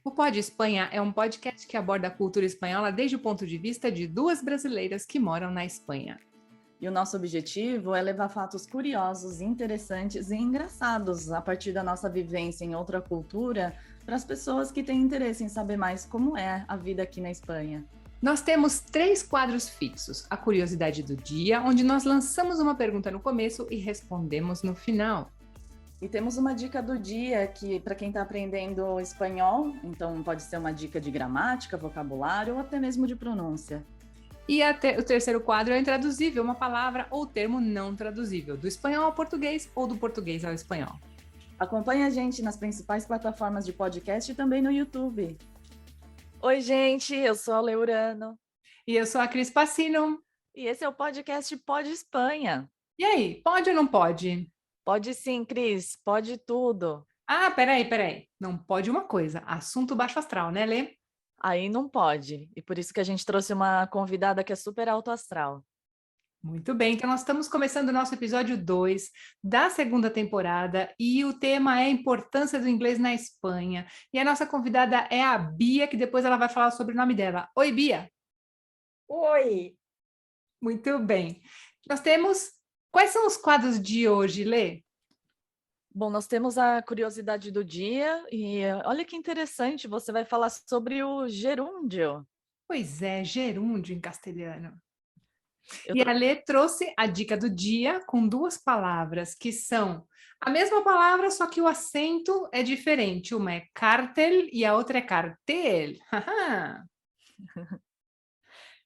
O Pod Espanha é um podcast que aborda a cultura espanhola desde o ponto de vista de duas brasileiras que moram na Espanha. E o nosso objetivo é levar fatos curiosos, interessantes e engraçados a partir da nossa vivência em outra cultura para as pessoas que têm interesse em saber mais como é a vida aqui na Espanha. Nós temos 3 quadros fixos: a curiosidade do dia, onde nós lançamos uma pergunta no começo e respondemos no final. E temos uma dica do dia que, para quem está aprendendo espanhol, então pode ser uma dica de gramática, vocabulário ou até mesmo de pronúncia. E o terceiro quadro é o intraduzível, uma palavra ou termo não traduzível, do espanhol ao português ou do português ao espanhol. Acompanhe a gente nas principais plataformas de podcast e também no YouTube. Oi, gente, eu sou a Leurano. E eu sou a Cris Passino. E esse é o podcast Pod Espanha. E aí, pode ou não pode? Pode sim, Cris, pode tudo. Ah, peraí. Não pode uma coisa, assunto baixo astral, né, Lê? Aí não pode. E por isso que a gente trouxe uma convidada que é super alto astral. Muito bem, então nós estamos começando o nosso episódio 2 da segunda temporada e o tema é a importância do inglês na Espanha. E a nossa convidada é a Bia, que depois ela vai falar sobre o nome dela. Oi, Bia! Oi! Muito bem. Nós temos... Quais são os quadros de hoje, Lê? Bom, nós temos a curiosidade do dia e olha que interessante, você vai falar sobre o gerúndio. Pois é, gerúndio em castelhano. E a Lê trouxe a dica do dia com 2 palavras que são a mesma palavra, só que o acento é diferente. Uma é cartel e a outra é cartel.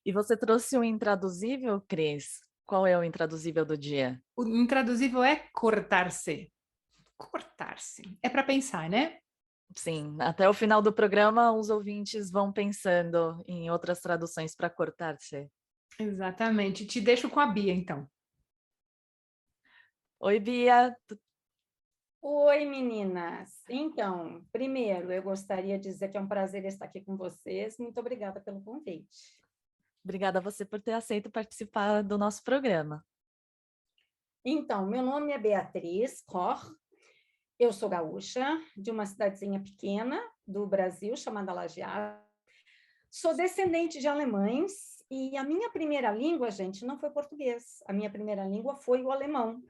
E você trouxe um intraduzível, Cris? Qual é o intraduzível do dia? O intraduzível é cortar-se. Cortar-se. É para pensar, né? Sim, até o final do programa os ouvintes vão pensando em outras traduções para cortar-se. Exatamente. Te deixo com a Bia, então. Oi, Bia. Oi, meninas! Então, primeiro, eu gostaria de dizer que é um prazer estar aqui com vocês. Muito obrigada pelo convite. Obrigada a você por ter aceito participar do nosso programa. Então, meu nome é Beatriz Koch, eu sou gaúcha, de uma cidadezinha pequena do Brasil, chamada Lajeado. Sou descendente de alemães e a minha primeira língua, gente, não foi português. A minha primeira língua foi o alemão.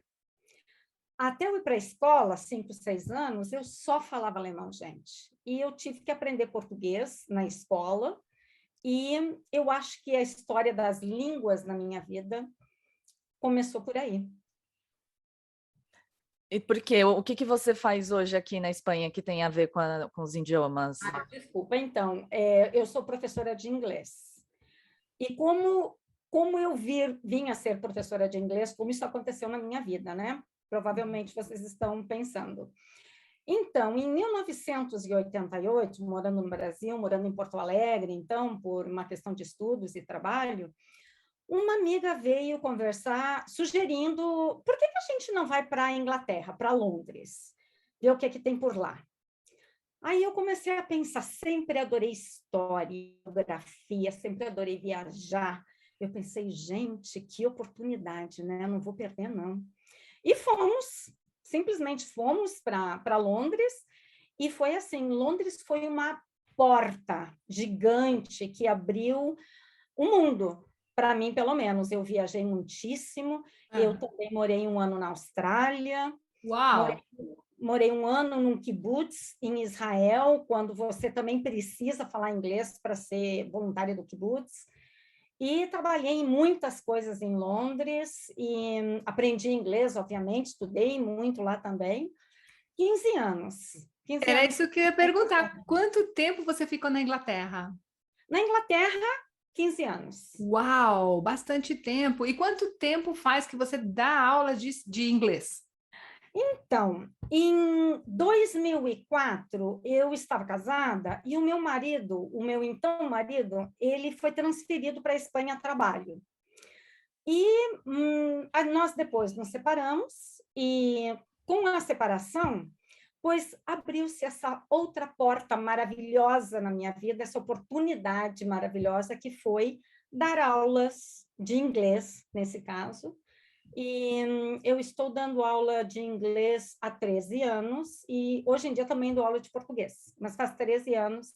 Até eu ir para a escola, 5, 6 anos, eu só falava alemão, gente. E eu tive que aprender português na escola. E eu acho que a história das línguas na minha vida começou por aí. E por quê? O que você faz hoje aqui na Espanha que tem a ver com os idiomas? Desculpa, então, eu sou professora de inglês. E como eu vim a ser professora de inglês, como isso aconteceu na minha vida, né? Provavelmente vocês estão pensando. Então, em 1988, morando no Brasil, morando em Porto Alegre, então, por uma questão de estudos e trabalho, uma amiga veio conversar, sugerindo por que a gente não vai para a Inglaterra, para Londres, ver o que é que tem por lá. Aí eu comecei a pensar, sempre adorei história, geografia, sempre adorei viajar. Eu pensei, gente, que oportunidade, né? Não vou perder, não. E simplesmente fomos para Londres, e foi assim, Londres foi uma porta gigante que abriu o mundo. Para mim, pelo menos, eu viajei muitíssimo. Eu também morei 1 ano na Austrália. Uau! Morei 1 ano num kibbutz em Israel, quando você também precisa falar inglês para ser voluntária do kibbutz. E trabalhei em muitas coisas em Londres e aprendi inglês, obviamente, estudei muito lá também. 15 anos. 15 Era anos. isso que eu ia perguntar. Quanto tempo você ficou na Inglaterra? Na Inglaterra, 15 anos. Uau, bastante tempo. E quanto tempo faz que você dá aula de inglês? Então, em 2004, eu estava casada e o meu então marido, ele foi transferido para a Espanha a trabalho. E nós depois nos separamos e com a separação, pois abriu-se essa outra porta maravilhosa na minha vida, essa oportunidade maravilhosa que foi dar aulas de inglês, nesse caso, E eu estou dando aula de inglês há 13 anos e hoje em dia também dou aula de português, mas faz 13 anos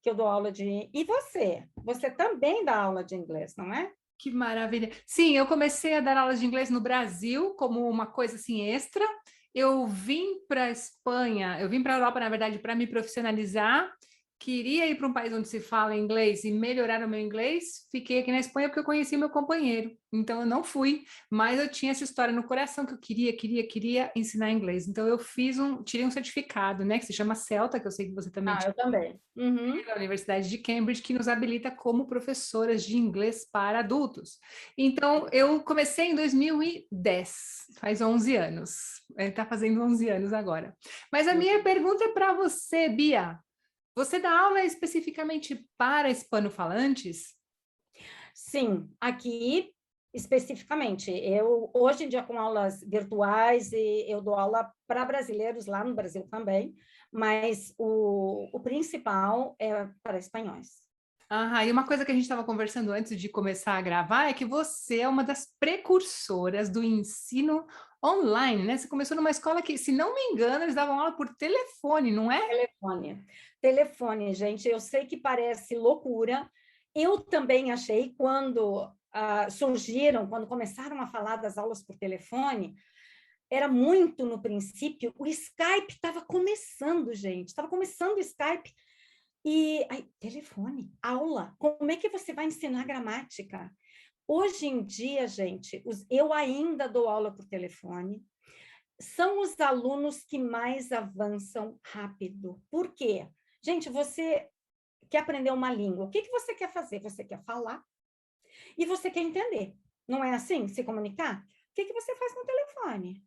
que eu dou aula de... E você? Você também dá aula de inglês, não é? Que maravilha. Sim, eu comecei a dar aulas de inglês no Brasil como uma coisa assim extra. Eu vim para a Espanha, eu vim para a Europa, na verdade, para me profissionalizar. Queria ir para um país onde se fala inglês e melhorar o meu inglês. Fiquei aqui na Espanha porque eu conheci meu companheiro. Então eu não fui, mas eu tinha essa história no coração que eu queria ensinar inglês. Então eu tirei um certificado, né, que se chama CELTA, que eu sei que você também Ah, eu também. Uhum. da Universidade de Cambridge, que nos habilita como professoras de inglês para adultos. Então, eu comecei em 2010, faz 11 anos. Está fazendo 11 anos agora. Mas a minha pergunta é para você, Bia. Você dá aula especificamente para hispanofalantes? Sim, aqui especificamente. Eu, hoje em dia, com aulas virtuais, e eu dou aula para brasileiros lá no Brasil também, mas o principal é para espanhóis. Ah, e uma coisa que a gente estava conversando antes de começar a gravar é que você é uma das precursoras do ensino online, né? Você começou numa escola que, se não me engano, eles davam aula por telefone, não é? Telefone. Telefone, gente, eu sei que parece loucura. Eu também achei, quando surgiram, quando começaram a falar das aulas por telefone, era muito no princípio, o Skype estava começando, gente, estava começando o Skype. E aí, telefone, aula, como é que você vai ensinar gramática? Hoje em dia, gente, eu ainda dou aula por telefone, são os alunos que mais avançam rápido. Por quê? Gente, você quer aprender uma língua, o que você quer fazer? Você quer falar e você quer entender. Não é assim? Se comunicar? O que você faz no telefone?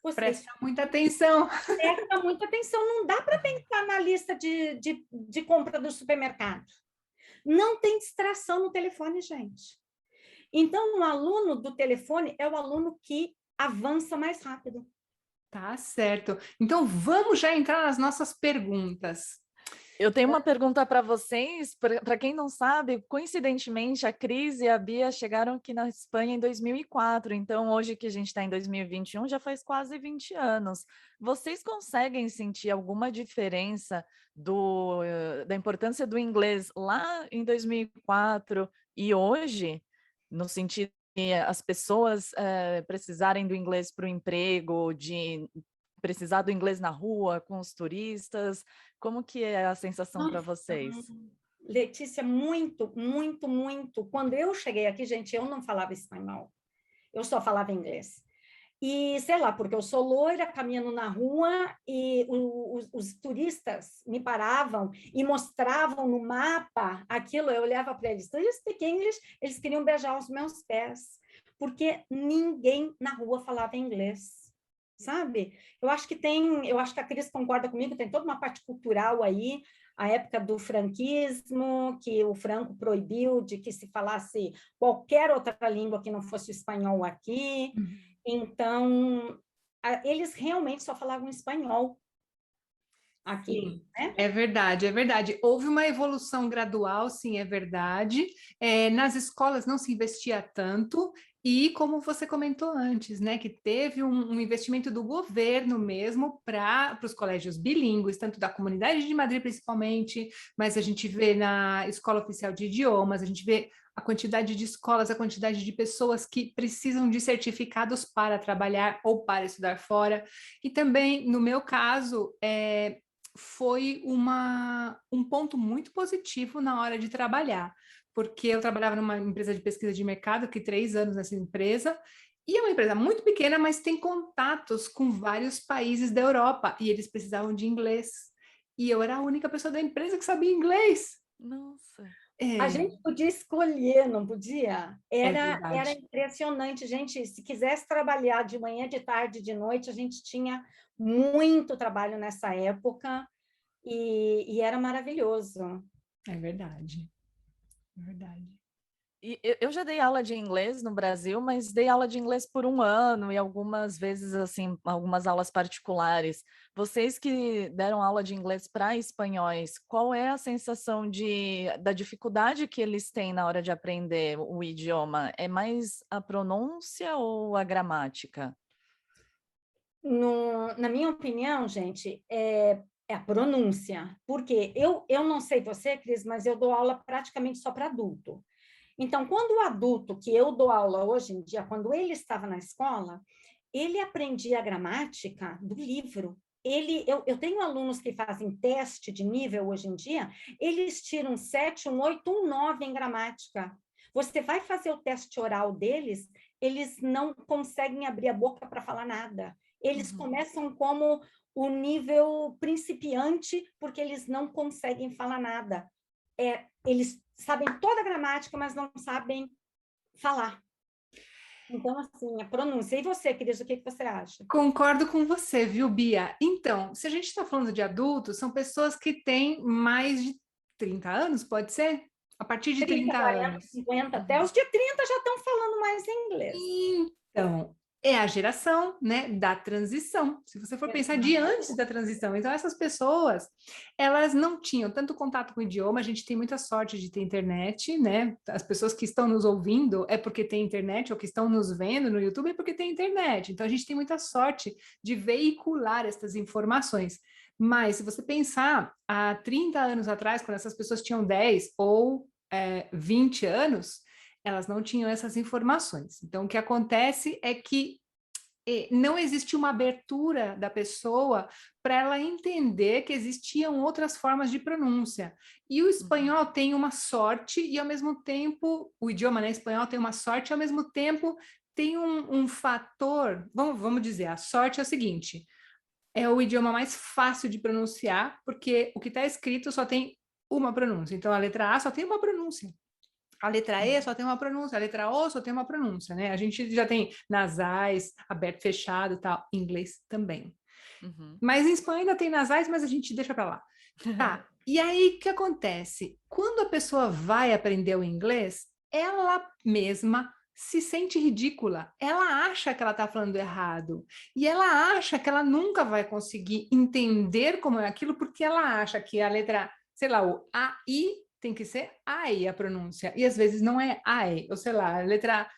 Você Presta muita atenção. presta muita atenção, não dá para pensar na lista de compra do supermercado. Não tem distração no telefone, gente. Então, o aluno do telefone é o aluno que avança mais rápido. Tá certo. Então vamos já entrar nas nossas perguntas. Eu tenho uma pergunta para vocês. Para quem não sabe, coincidentemente, a Cris e a Bia chegaram aqui na Espanha em 2004. Então, hoje que a gente está em 2021, já faz quase 20 anos. Vocês conseguem sentir alguma diferença da importância do inglês lá em 2004 e hoje, no sentido de as pessoas precisarem do inglês para o emprego, de precisar do inglês na rua, com os turistas? Como que é a sensação para vocês? Letícia, muito, muito, muito. Quando eu cheguei aqui, gente, eu não falava espanhol. Eu só falava inglês. E, sei lá, porque eu sou loira, caminhando na rua, e os turistas me paravam e mostravam no mapa aquilo, eu olhava para eles, do you speak English? Eles queriam beijar os meus pés, porque ninguém na rua falava inglês, sabe? Eu acho que a Cris concorda comigo, tem toda uma parte cultural aí, a época do franquismo, que o Franco proibiu de que se falasse qualquer outra língua que não fosse o espanhol aqui. Então, eles realmente só falavam espanhol aqui, Sim, né? é verdade, é verdade. Houve uma evolução gradual, sim, é verdade. Nas escolas não se investia tanto, e como você comentou antes, né, que teve um investimento do governo mesmo para os colégios bilíngues, tanto da Comunidade de Madrid principalmente, mas a gente vê na Escola Oficial de Idiomas, a gente vê a quantidade de escolas, a quantidade de pessoas que precisam de certificados para trabalhar ou para estudar fora. E também, no meu caso, foi um ponto muito positivo na hora de trabalhar, porque eu trabalhava numa empresa de pesquisa de mercado, que 3 anos nessa empresa, e é uma empresa muito pequena, mas tem contatos com vários países da Europa, e eles precisavam de inglês. E eu era a única pessoa da empresa que sabia inglês. Nossa. A É, gente podia escolher, não podia? é Era verdade. impressionante, gente. Se quisesse trabalhar de manhã, de tarde, de noite, a gente tinha muito trabalho nessa época e era maravilhoso. É verdade. É verdade. E eu já dei aula de inglês no Brasil, mas dei aula de inglês por 1 ano e algumas vezes, assim, algumas aulas particulares. Vocês que deram aula de inglês para espanhóis, qual é a sensação da dificuldade que eles têm na hora de aprender o idioma? É mais a pronúncia ou a gramática? Na minha opinião, gente, é a pronúncia. Porque eu não sei você, Cris, mas eu dou aula praticamente só para adulto. Então, quando o adulto que eu dou aula hoje em dia, quando ele estava na escola, ele aprendia a gramática do livro. Eu tenho alunos que fazem teste de nível hoje em dia, eles tiram 7, 8, 9 em gramática. Você vai fazer o teste oral deles, eles não conseguem abrir a boca para falar nada. Eles começam como o nível principiante, porque eles não conseguem falar nada. Eles sabem toda a gramática, mas não sabem falar. Então, assim, a pronúncia. E você, Cris, o que você acha? Concordo com você, viu, Bia? Então, se a gente está falando de adultos, são pessoas que têm mais de 30 anos, pode ser? A partir de 30 40, anos. 50, até os de 30 já estão falando mais inglês. Então, é a geração, né, da transição. Se você for pensar de antes da transição, então essas pessoas, elas não tinham tanto contato com o idioma. A gente tem muita sorte de ter internet, né? As pessoas que estão nos ouvindo é porque tem internet, ou que estão nos vendo no YouTube é porque tem internet. Então a gente tem muita sorte de veicular essas informações. Mas se você pensar há 30 anos atrás, quando essas pessoas tinham 10 ou 20 anos, elas não tinham essas informações. Então, o que acontece é que não existe uma abertura da pessoa para ela entender que existiam outras formas de pronúncia. E o espanhol tem uma sorte e, ao mesmo tempo, o idioma, né, espanhol tem uma sorte e, ao mesmo tempo, tem um fator, vamos dizer, a sorte é o seguinte, é o idioma mais fácil de pronunciar, porque o que está escrito só tem uma pronúncia. Então, a letra A só tem uma pronúncia. A letra E só tem uma pronúncia, a letra O só tem uma pronúncia, né? A gente já tem nasais, aberto, fechado e tal, inglês também. Mas em espanhol ainda tem nasais, mas a gente deixa para lá. Tá, e aí o que acontece? Quando a pessoa vai aprender o inglês, ela mesma se sente ridícula, ela acha que ela está falando errado, e ela acha que ela nunca vai conseguir entender como é aquilo, porque ela acha que a letra, sei lá, o AI tem que ser AI a pronúncia, e às vezes não é AI, ou sei lá, a letra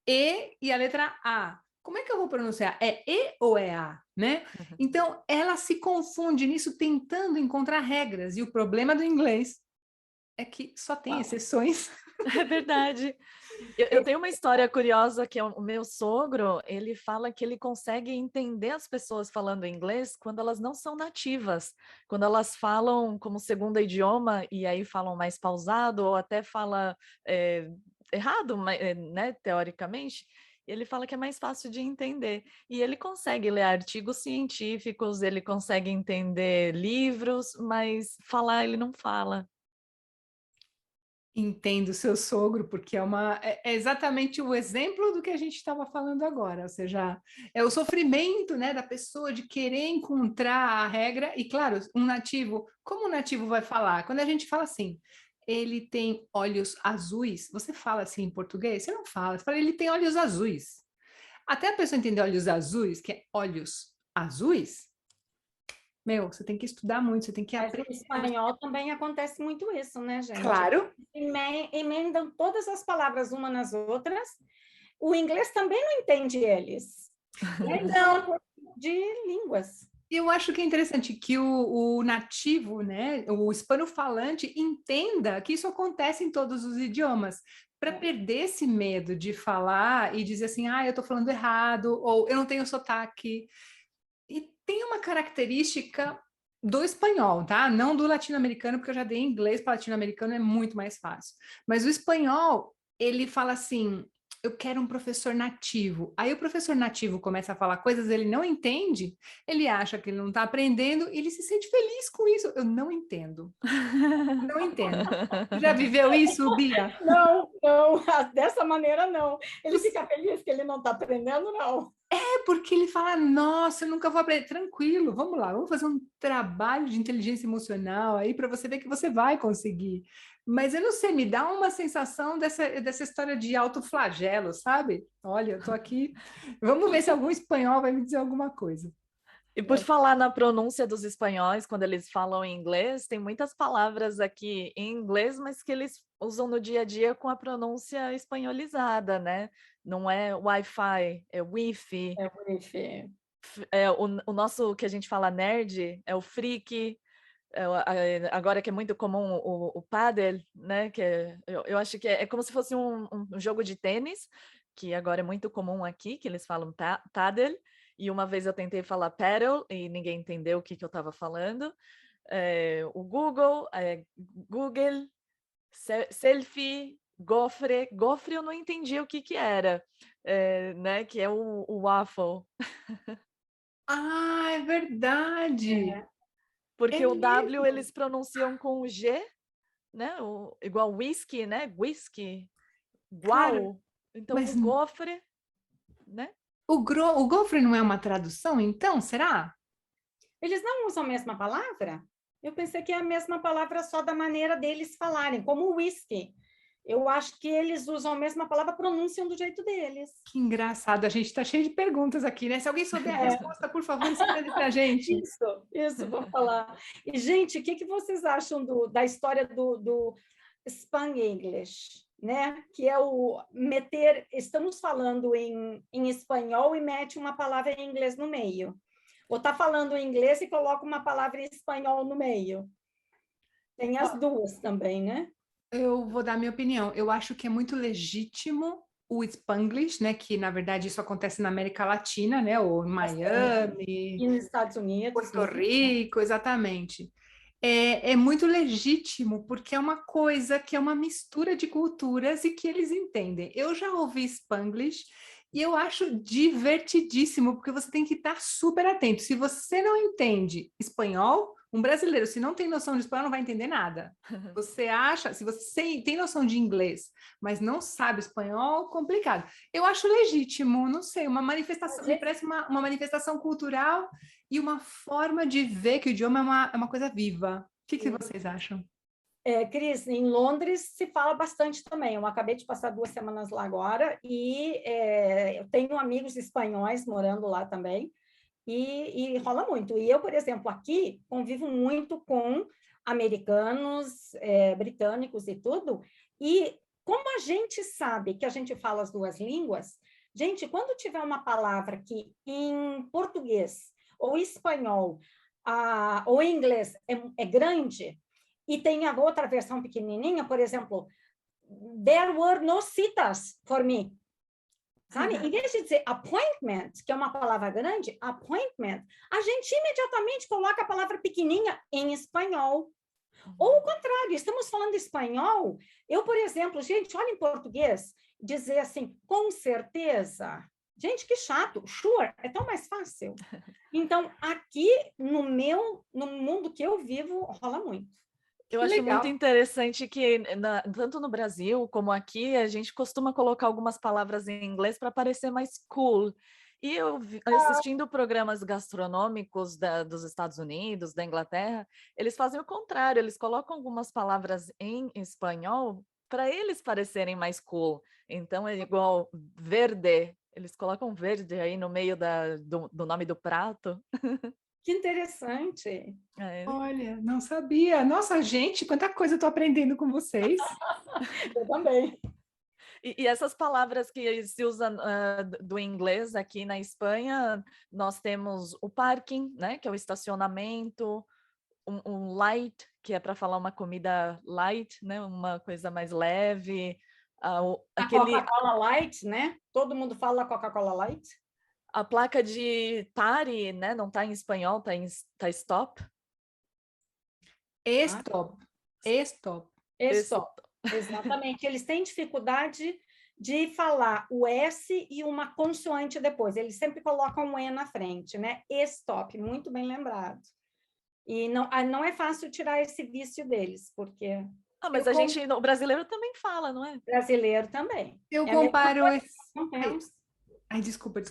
E e a letra A. Como é que eu vou pronunciar? É E ou é A, né? Então, ela se confunde nisso tentando encontrar regras, e o problema do inglês é que só tem exceções. É verdade. Eu tenho uma história curiosa que é o meu sogro, ele fala que ele consegue entender as pessoas falando inglês quando elas não são nativas, quando elas falam como segundo idioma e aí falam mais pausado ou até fala errado, né, teoricamente. Ele fala que é mais fácil de entender. E ele consegue ler artigos científicos, ele consegue entender livros, mas falar ele não fala. Entendo o seu sogro, porque é exatamente o exemplo do que a gente estava falando agora, ou seja, é o sofrimento, né, da pessoa de querer encontrar a regra, e claro, como um nativo vai falar? Quando a gente fala assim, ele tem olhos azuis, você fala assim em português? Você não fala, você fala, ele tem olhos azuis. Até a pessoa entender olhos azuis, que é olhos azuis, meu, você tem que estudar muito, você tem que Mas aprender. no espanhol também acontece muito isso, né, gente? Claro. Emendam todas as palavras umas nas outras. O inglês também não entende eles. Então, de línguas. Eu acho que é interessante que o nativo, né, o hispano-falante, entenda que isso acontece em todos os idiomas, para perder esse medo de falar e dizer assim, eu estou falando errado, ou eu não tenho sotaque. E tem uma característica do espanhol, tá? Não do latino-americano, porque eu já dei inglês para latino-americano, é muito mais fácil. Mas o espanhol, ele fala assim, eu quero um professor nativo. Aí o professor nativo começa a falar coisas, ele não entende, ele acha que ele não está aprendendo, e ele se sente feliz com isso. Eu não entendo. Não entendo. Já viveu isso, Bia? Não, dessa maneira não. Ele fica feliz que ele não está aprendendo, não. É porque ele fala, nossa, eu nunca vou aprender. Tranquilo, vamos lá, vamos fazer um trabalho de inteligência emocional aí para você ver que você vai conseguir. Mas eu não sei, me dá uma sensação dessa história de autoflagelo, sabe? Olha, eu tô aqui, vamos ver se algum espanhol vai me dizer alguma coisa. E por falar na pronúncia dos espanhóis, quando eles falam em inglês, tem muitas palavras aqui em inglês, mas que eles usam no dia a dia com a pronúncia espanholizada, né? Não é Wi-Fi, é Wi-Fi. É bonito. O nosso, que a gente fala nerd, é o freak. Agora que é muito comum o pádel, né? Eu acho que é como se fosse um jogo de tênis, que agora é muito comum aqui, que eles falam pádel. E uma vez eu tentei falar paddle e ninguém entendeu o que eu estava falando. O Google, Google, selfie, gofre. Gofre eu não entendi o que era, né? Que é o waffle. Ah, é verdade. Porque É o W mesmo. eles pronunciam com o G, né? Igual whisky, né? Whisky, Claro, guau. Então mas o gofre, né? o gofre não é uma tradução, então, será? Eles não usam a mesma palavra? Eu pensei que é a mesma palavra só da maneira deles falarem, como o whisky. Eu acho que eles usam a mesma palavra, pronunciam do jeito deles. Que engraçado, a gente está cheio de perguntas aqui, né? Se alguém souber a resposta, por favor, escreve para a gente. Isso, vou falar. E, gente, o que vocês acham da história do Spanglish, né? Que é o meter, estamos falando em espanhol e mete uma palavra em inglês no meio. Ou está falando em inglês e coloca uma palavra em espanhol no meio. Tem as duas também, né? Eu vou dar minha opinião. Eu acho que é muito legítimo o Spanglish, né? Que na verdade isso acontece na América Latina, né? Ou em Miami, E nos Estados Unidos, Porto né? Rico, exatamente. É muito legítimo porque é uma coisa que é uma mistura de culturas e que eles entendem. Eu já ouvi Spanglish e eu acho divertidíssimo porque você tem que estar super atento. Se você não entende espanhol, um brasileiro, se não tem noção de espanhol, não vai entender nada. Você acha, se você tem noção de inglês, mas não sabe espanhol, complicado. Eu acho legítimo, não sei, uma manifestação, me parece uma manifestação cultural e uma forma de ver que o idioma é uma coisa viva. O que vocês acham? Cris, em Londres se fala bastante também. Eu acabei de passar 2 semanas lá agora e eu tenho amigos espanhóis morando lá também e rola muito. E eu, por exemplo, aqui convivo muito com americanos, britânicos e tudo. E como a gente sabe que a gente fala as duas línguas, gente, quando tiver uma palavra que em português ou espanhol ou em inglês é grande e tem a outra versão pequenininha, por exemplo, there were no citas for me. Sabe? Em vez de dizer appointment, que é uma palavra grande, appointment, a gente imediatamente coloca a palavra pequenininha em espanhol. Ou o contrário, estamos falando espanhol. Eu, por exemplo, gente, olha em português, dizer assim, com certeza. Gente, que chato. Sure, é tão mais fácil. Então, aqui no mundo que eu vivo, rola muito. Eu Que acho muito legal. interessante que, tanto no Brasil como aqui, a gente costuma colocar algumas palavras em inglês para parecer mais cool. E eu, assistindo programas gastronômicos dos Estados Unidos, da Inglaterra, eles fazem o contrário, eles colocam algumas palavras em espanhol para eles parecerem mais cool. Então, é igual verde, eles colocam verde aí no meio do nome do prato. Que interessante. Olha, não sabia. Nossa, gente, quanta coisa eu estou aprendendo com vocês. Eu também. E essas palavras que se usam do inglês aqui na Espanha, nós temos o parking, né, que é o estacionamento, um light, que é para falar uma comida light, né, uma coisa mais leve. A Coca-Cola Light, né? Todo mundo fala Coca-Cola Light. A placa de pare, né, não está em espanhol, tá stop. Stop. Stop. Stop. Exatamente. Eles têm dificuldade de falar o S e uma consoante depois. Eles sempre colocam um E na frente, né? Stop, muito bem lembrado. E não é fácil tirar esse vício deles, porque... mas o brasileiro também fala, não é? Brasileiro também. Eu comparo esse... Não temos. Ai, desculpa.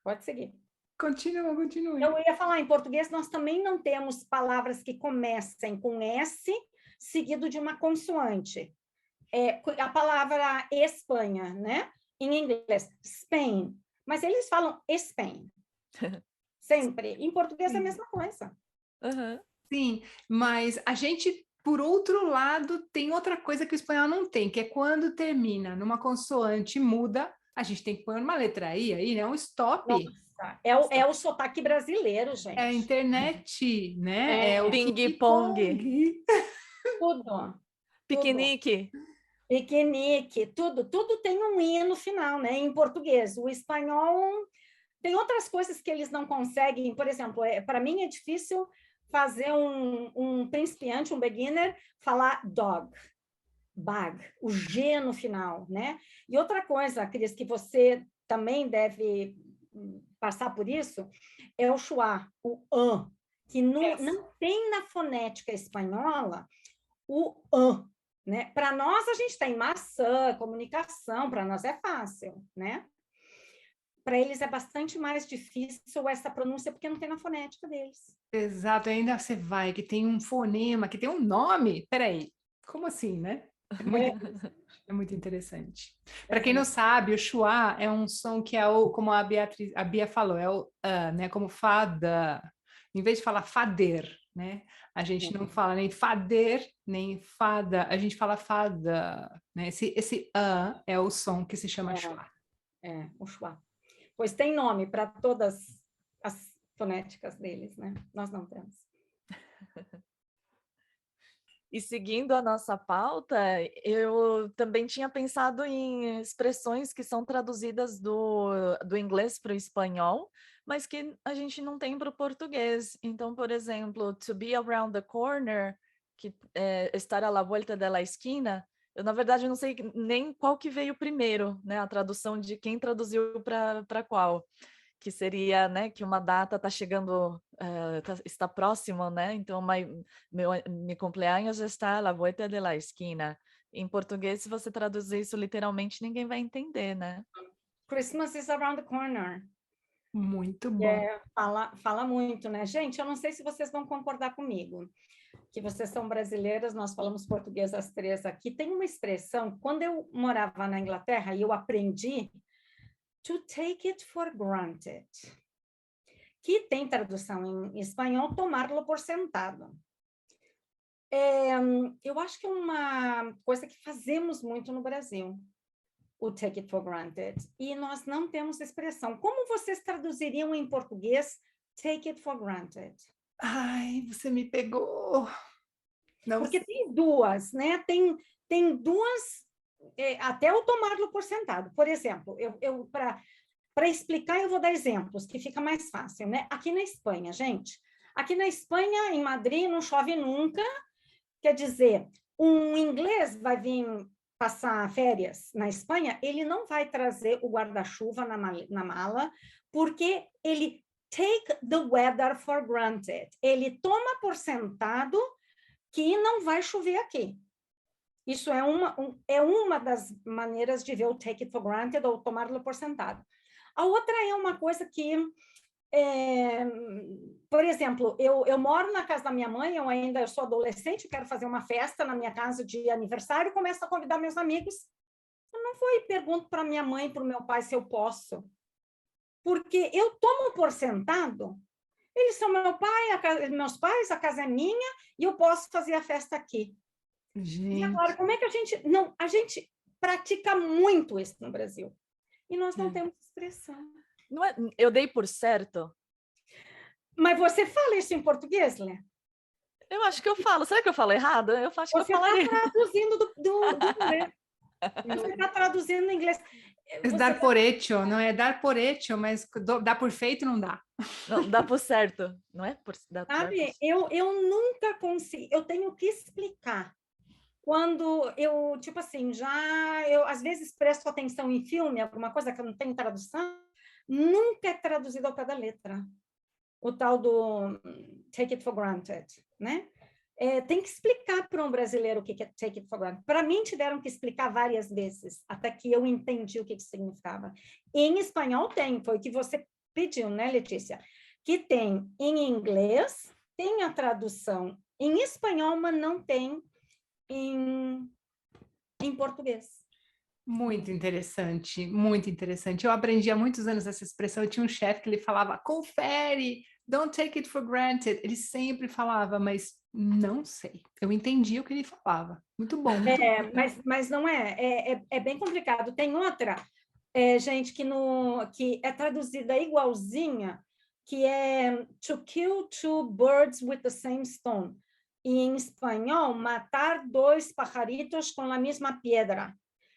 Pode seguir. Continue. Eu ia falar, em português nós também não temos palavras que comecem com S seguido de uma consoante. A palavra Espanha, né? Em inglês, Spain. Mas eles falam Spain. Sempre. Em português é a mesma coisa. Uhum. Sim, mas a gente, por outro lado, tem outra coisa que o espanhol não tem, que é quando termina numa consoante muda, a gente tem que pôr uma letra I aí, né? Um stop. Nossa, é o sotaque brasileiro, gente. É a internet, né? É o ping-pong. Tudo. Piquenique. Piquenique, tudo tem um I no final, né? Em português. O espanhol tem outras coisas que eles não conseguem. Por exemplo, para mim é difícil fazer um principiante, um beginner, falar dog, bag, o G no final, né? E outra coisa, Cris, que você também deve passar por isso, é o schwa, o an, que não tem na fonética espanhola o an, né? Para nós, a gente tem maçã, comunicação, para nós é fácil, né? Para eles é bastante mais difícil essa pronúncia, porque não tem na fonética deles. Exato, ainda você vai, que tem um fonema, que tem um nome. Peraí, como assim, né? É muito interessante. Para quem não sabe, o schwa é um som que é o, como a Bia falou, é o né? Como fada. Em vez de falar fader, né? A gente não fala nem fader, nem fada, a gente fala fada, né? Esse é o som que se chama schwa. O schwa. Pois tem nome para todas as fonéticas deles, né? Nós não temos. E seguindo a nossa pauta, eu também tinha pensado em expressões que são traduzidas do inglês para o espanhol, mas que a gente não tem para o português. Então, por exemplo, to be around the corner, que é estar à la vuelta de la esquina, eu, na verdade, não sei nem qual que veio primeiro, né? A tradução de quem traduziu para qual. Que seria, né, que uma data está chegando, está próximo, né? Então, meu cumpleaños está à la vuelta de la esquina. Em português, se você traduzir isso literalmente, ninguém vai entender, né? Christmas is around the corner. Muito bom. Fala muito, né? Gente, eu não sei se vocês vão concordar comigo, que vocês são brasileiras, nós falamos português as três aqui. Tem uma expressão, quando eu morava na Inglaterra e eu aprendi, to take it for granted, que tem tradução em espanhol, tomá-lo por sentado. Eu acho que é uma coisa que fazemos muito no Brasil, o take it for granted, e nós não temos expressão. Como vocês traduziriam em português take it for granted? Ai, você me pegou. Não Porque tem duas, né? Tem duas, até o tomá-lo por sentado. Por exemplo, para explicar, eu vou dar exemplos, que fica mais fácil, né? Aqui na Espanha, gente, aqui na Espanha, em Madrid, não chove nunca, quer dizer, um inglês vai vir passar férias na Espanha, ele não vai trazer o guarda-chuva na mala, porque ele take the weather for granted. Ele toma por sentado que não vai chover aqui. Isso é uma das maneiras de ver o take it for granted ou tomá-lo por sentado. A outra é uma coisa que, por exemplo, eu moro na casa da minha mãe, eu sou adolescente, quero fazer uma festa na minha casa de aniversário, começo a convidar meus amigos. Eu não vou e pergunto para minha mãe, para o meu pai se eu posso. Porque eu tomo por sentado, eles são meus pais, a casa é minha, e eu posso fazer a festa aqui. Gente. E agora, como é que a gente... Não, a gente pratica muito isso no Brasil. E nós não temos expressão. Não é, eu dei por certo? Mas você fala isso em português, Lê? Eu acho que eu falo. Será que eu falo errado? Eu acho que eu falaria. Você está traduzindo do inglês. Você está traduzindo em inglês. Dar por hecho, não é dar por hecho, mas dar por feito não dá. Não, dá por certo, não é? Sabe, eu nunca consigo, eu tenho que explicar. Quando eu, tipo assim, eu às vezes presto atenção em filme, alguma coisa que eu não tenho tradução, nunca é traduzido ao pé da letra. O tal do take it for granted, né? Tem que explicar para um brasileiro o que é take it for granted. Para mim, tiveram que explicar várias vezes, até que eu entendi o que significava. Em espanhol tem, foi o que você pediu, né, Letícia? Que tem em inglês, tem a tradução em espanhol, mas não tem em português. Muito interessante, muito interessante. Eu aprendi há muitos anos essa expressão. Eu tinha um chefe que ele falava, confere, don't take it for granted. Ele sempre falava, mas não sei. Eu entendi o que ele falava. Muito bom. Muito bom. Mas não é bem complicado. Tem outra, gente, que é traduzida igualzinha, que é to kill two birds with the same stone. E em espanhol, matar dois pajaritos com a mesma pedra.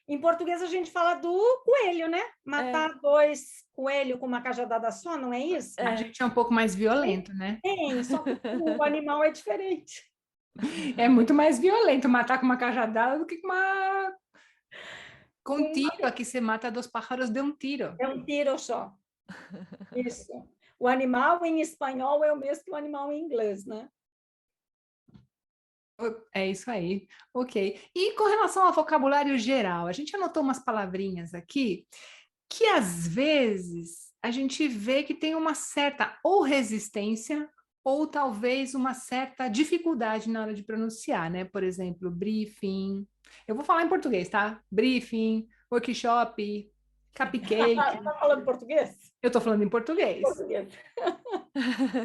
Em português, a gente fala do coelho, né? Matar dois coelhos com uma cajadada só, não é isso? A gente é um pouco mais violento, né? Tem, só que o animal é diferente. É muito mais violento matar com uma cajadada do que com um tiro. Aqui você mata dois pájaros de um tiro. É um tiro só. Isso. O animal em espanhol é o mesmo que o animal em inglês, né? É isso aí, ok. E com relação ao vocabulário geral, a gente anotou umas palavrinhas aqui que às vezes a gente vê que tem uma certa ou resistência ou talvez uma certa dificuldade na hora de pronunciar, né? Por exemplo, briefing. Eu vou falar em português, tá? Briefing, workshop, cupcake. Tá falando português? Eu tô falando em português. Português.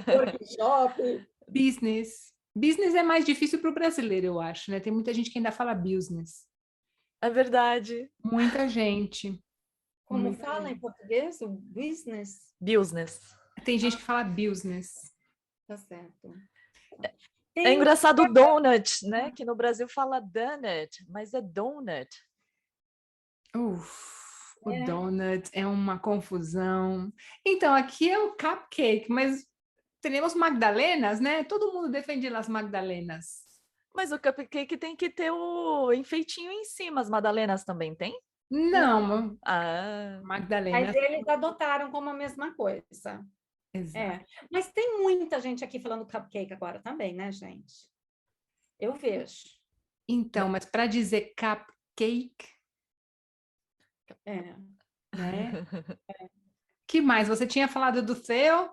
Workshop. Business. Business é mais difícil para o brasileiro, eu acho, né? Tem muita gente que ainda fala business. É verdade. Muita gente. Como fala em português? O business? Business. Tem gente que fala business. Tá certo. É engraçado o donut, né? Que no Brasil fala donut, mas é donut. O donut é uma confusão. Então, aqui é o cupcake, mas temos magdalenas, né? Todo mundo defende as magdalenas. Mas o cupcake tem que ter o enfeitinho em cima. As magdalenas também tem? Não. Magdalenas. Mas eles adotaram como a mesma coisa. Exato. Mas tem muita gente aqui falando cupcake agora também, né, gente? Eu vejo. Então, mas para dizer cupcake... Né? Que mais? Você tinha falado do CEO?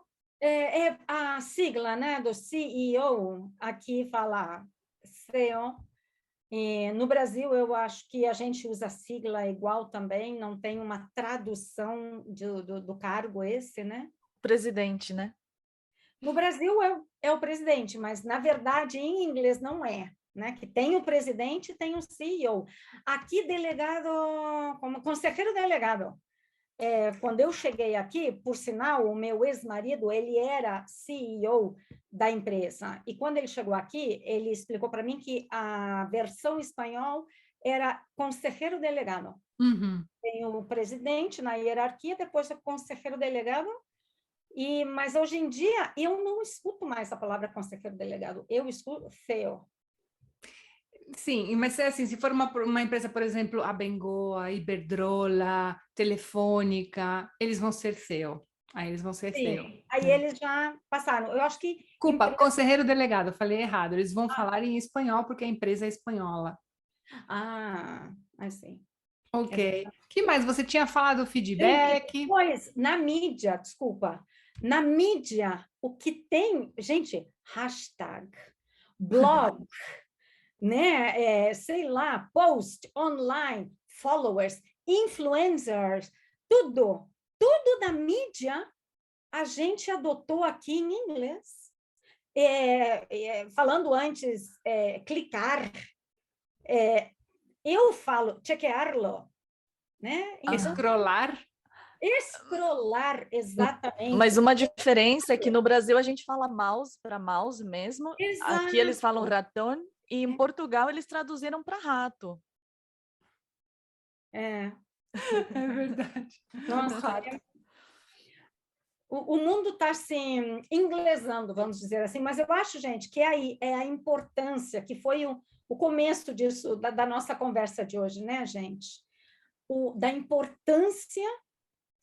A sigla, né, do CEO, aqui fala CEO. E no Brasil, eu acho que a gente usa a sigla igual também, não tem uma tradução do cargo esse, né? Presidente, né? No Brasil é o presidente, mas na verdade em inglês não é, né? Que tem o presidente e tem o CEO. Aqui, delegado, como conselheiro delegado. Quando eu cheguei aqui, por sinal, o meu ex-marido, ele era CEO da empresa. E quando ele chegou aqui, ele explicou para mim que a versão espanhol era conselheiro delegado. Uhum. Tem o presidente na hierarquia, depois o conselheiro delegado. Mas hoje em dia, eu não escuto mais a palavra conselheiro delegado, eu escuto CEO. Sim, mas assim, se for uma empresa, por exemplo, a Bengoa, Iberdrola, Telefônica, eles vão ser CEO. Aí eles vão ser CEO. Aí eles já passaram. Eu acho que... Desculpa, conselheiro delegado, falei errado. Eles vão falar em espanhol porque a empresa é espanhola. Assim. Ok. Que mais? Você tinha falado feedback? Depois, na mídia, desculpa. Na mídia, o que tem... Gente, hashtag, blog... né? Sei lá, post online, followers, influencers, tudo da mídia a gente adotou aqui em inglês. Falando antes, clicar, eu falo chequearlo, né? Scrollar? Scrollar, exatamente. Mas uma diferença é que no Brasil a gente fala mouse para mouse mesmo. Exato. Aqui eles falam ratón. E em Portugal eles traduziram para rato. É verdade. Nossa, o mundo está se inglesando, vamos dizer assim, mas eu acho, gente, que é a importância, que foi o começo disso, da nossa conversa de hoje, né, gente? Da importância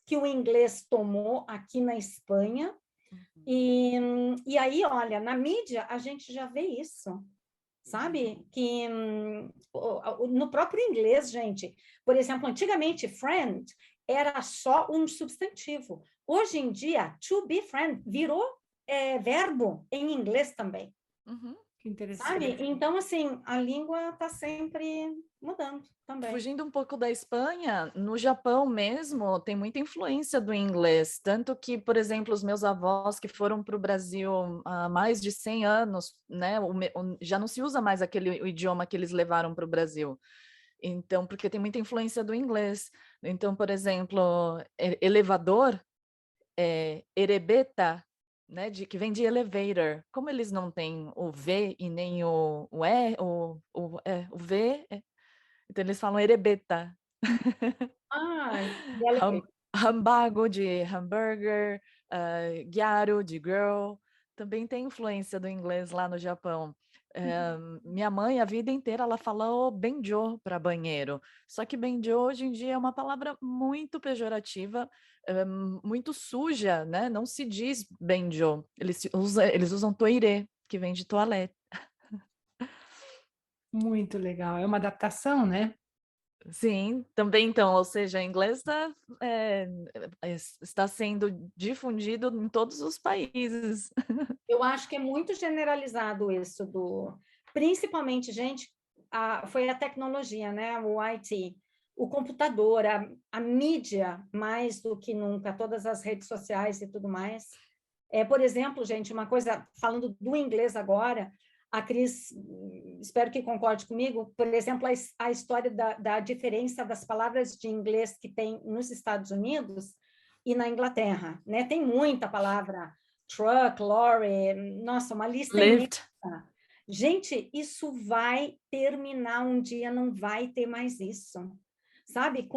que o inglês tomou aqui na Espanha. E aí, olha, na mídia a gente já vê isso. Sabe? Que no próprio inglês, gente, por exemplo, antigamente, friend era só um substantivo. Hoje em dia, to be friend virou verbo em inglês também. Uhum. Que interessante. Sabe? Então, assim, a língua está sempre mudando também. Fugindo um pouco da Espanha, no Japão mesmo tem muita influência do inglês, tanto que, por exemplo, os meus avós que foram para o Brasil há mais de 100 anos, né, já não se usa mais o idioma que eles levaram para o Brasil. Então, porque tem muita influência do inglês. Então, por exemplo, elevador, erebeta, né, que vem de elevator. Como eles não têm o V e nem o E, o V, então eles falam erebeta. Hambago de hambúrguer, gyaru de girl, também tem influência do inglês lá no Japão. Minha mãe, a vida inteira, ela falou benjo para banheiro. Só que benjo hoje em dia é uma palavra muito pejorativa, muito suja, né? Não se diz benjo. Eles usam toire, que vem de toalete. Muito legal. É uma adaptação, né? Sim, também então, ou seja, inglês está sendo difundido em todos os países. Eu acho que é muito generalizado isso principalmente, gente, foi a tecnologia, né? O IT, o computador, a mídia, mais do que nunca, todas as redes sociais e tudo mais. Por exemplo, gente, uma coisa, falando do inglês agora, a Cris, espero que concorde comigo, por exemplo, a história da diferença das palavras de inglês que tem nos Estados Unidos e na Inglaterra, né? Tem muita palavra, truck, lorry, nossa, uma lista Lift. imensa. Gente, isso vai terminar um dia, não vai ter mais isso, sabe?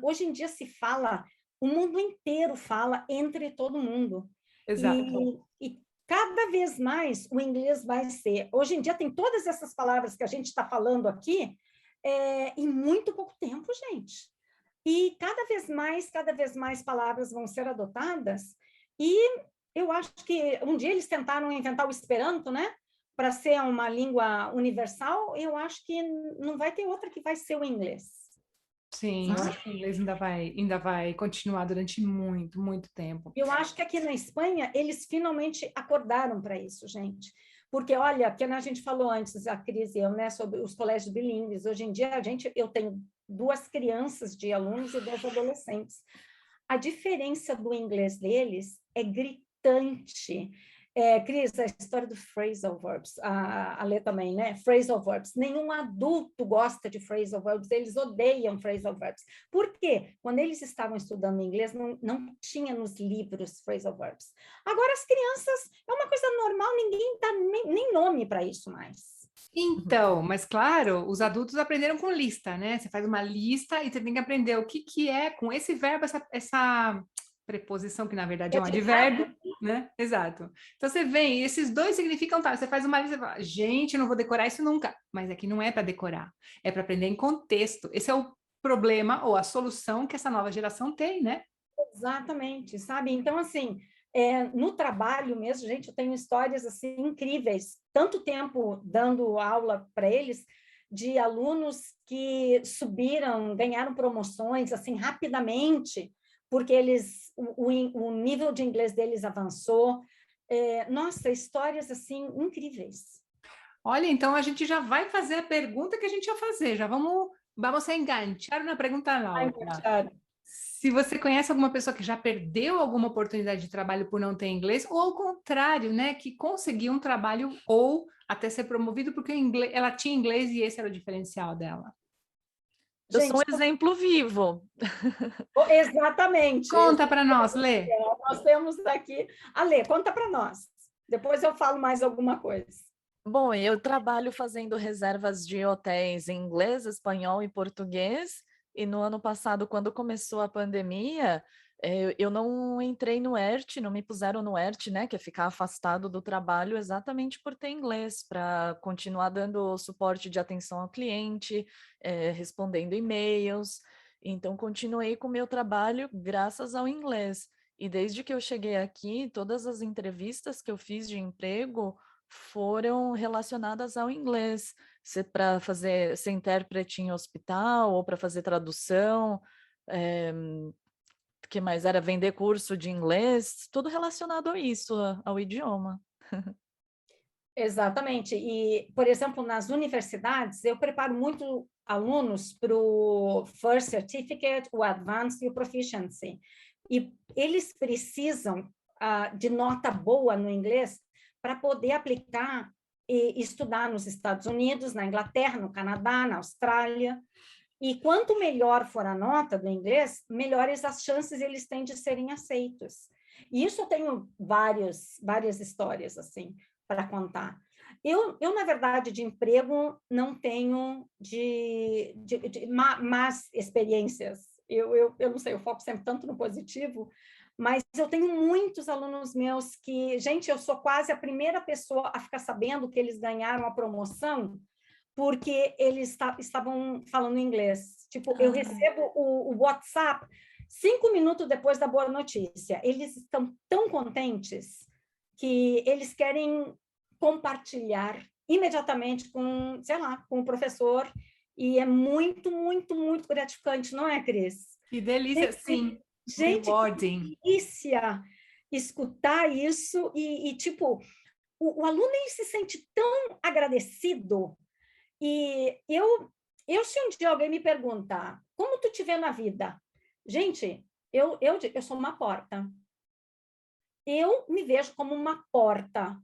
Hoje em dia se fala, o mundo inteiro fala entre todo mundo. Exato. E cada vez mais o inglês vai ser. Hoje em dia tem todas essas palavras que a gente está falando aqui em muito pouco tempo, gente. E cada vez mais palavras vão ser adotadas. E eu acho que um dia eles tentaram inventar o Esperanto, né? Para ser uma língua universal. Eu acho que não vai ter outra que vai ser o inglês. Sim, eu acho que o inglês ainda vai continuar durante muito, muito tempo. Eu acho que aqui na Espanha, eles finalmente acordaram para isso, gente. Porque, olha, que a gente falou antes, a Cris e eu, né, sobre os colégios bilíngues. Hoje em dia, eu tenho 2 crianças de alunos e 2 adolescentes. A diferença do inglês deles é gritante. Cris, a história do phrasal verbs, a Lê também, né? Phrasal verbs. Nenhum adulto gosta de phrasal verbs, eles odeiam phrasal verbs. Por quê? Quando eles estavam estudando inglês, não tinha nos livros phrasal verbs. Agora, as crianças, é uma coisa normal, ninguém dá nem nome para isso mais. Então, mas claro, os adultos aprenderam com lista, né? Você faz uma lista e você tem que aprender o que é com esse verbo, essa preposição, que na verdade é um advérbio, né? Exato. Então você vem, esses dois significam tal. Você faz uma lista e fala, gente, eu não vou decorar isso nunca. Mas aqui não é para decorar, é para aprender em contexto. Esse é o problema ou a solução que essa nova geração tem, né? Exatamente, sabe? Então, assim, no trabalho mesmo, gente, eu tenho histórias assim incríveis. Tanto tempo dando aula para eles, de alunos que subiram, ganharam promoções assim rapidamente, porque o nível de inglês deles avançou. Nossa, histórias assim incríveis. Olha, então a gente já vai fazer a pergunta que a gente ia fazer. Já vamos enganchar na pergunta, Laura. Se você conhece alguma pessoa que já perdeu alguma oportunidade de trabalho por não ter inglês, ou ao contrário, né, que conseguiu um trabalho ou até ser promovido porque ela tinha inglês e esse era o diferencial dela. Eu sou um exemplo vivo. Exatamente. Conta para nós, Lê. Nós temos aqui. Lê, conta para nós. Depois eu falo mais alguma coisa. Bom, eu trabalho fazendo reservas de hotéis em inglês, espanhol e português. E no ano passado, quando começou a pandemia, eu não entrei no ERT, não me puseram no ERT, né, que é ficar afastado do trabalho, exatamente por ter inglês, para continuar dando suporte de atenção ao cliente, respondendo e-mails. Então, continuei com o meu trabalho graças ao inglês. E desde que eu cheguei aqui, todas as entrevistas que eu fiz de emprego foram relacionadas ao inglês, para ser intérprete em hospital ou para fazer tradução. que mais era vender curso de inglês, tudo relacionado a isso, ao idioma. Exatamente. E, por exemplo, nas universidades, eu preparo muito alunos para o First Certificate, o Advanced e o Proficiency. E eles precisam de nota boa no inglês para poder aplicar e estudar nos Estados Unidos, na Inglaterra, no Canadá, na Austrália. E quanto melhor for a nota do inglês, melhores as chances eles têm de serem aceitos. E isso eu tenho várias histórias assim para contar. Eu, na verdade, de emprego não tenho más experiências. Eu não sei, eu foco sempre tanto no positivo, mas eu tenho muitos alunos meus que, gente, eu sou quase a primeira pessoa a ficar sabendo que eles ganharam a promoção porque eles estavam falando inglês. Tipo, eu recebo o WhatsApp 5 minutos depois da boa notícia. Eles estão tão contentes que eles querem compartilhar imediatamente com, sei lá, com o professor, e é muito, muito, muito gratificante, não é, Cris? Que delícia, sim. Gente, Rewarding. que delícia escutar isso e tipo, o aluno ele se sente tão agradecido. E se um dia alguém me perguntar, como tu te vê na vida? Gente, eu sou uma porta. Eu me vejo como uma porta,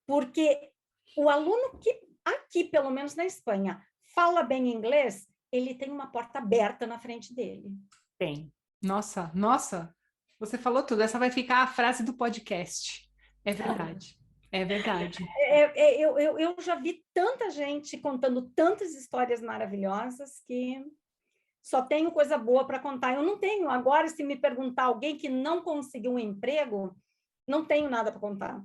porque o aluno que aqui, pelo menos na Espanha, fala bem inglês, ele tem uma porta aberta na frente dele. Tem. Nossa, você falou tudo. Essa vai ficar a frase do podcast. É verdade. É verdade. Eu já vi tanta gente contando tantas histórias maravilhosas que só tenho coisa boa para contar. Eu não tenho. Agora, se me perguntar alguém que não conseguiu um emprego, não tenho nada para contar.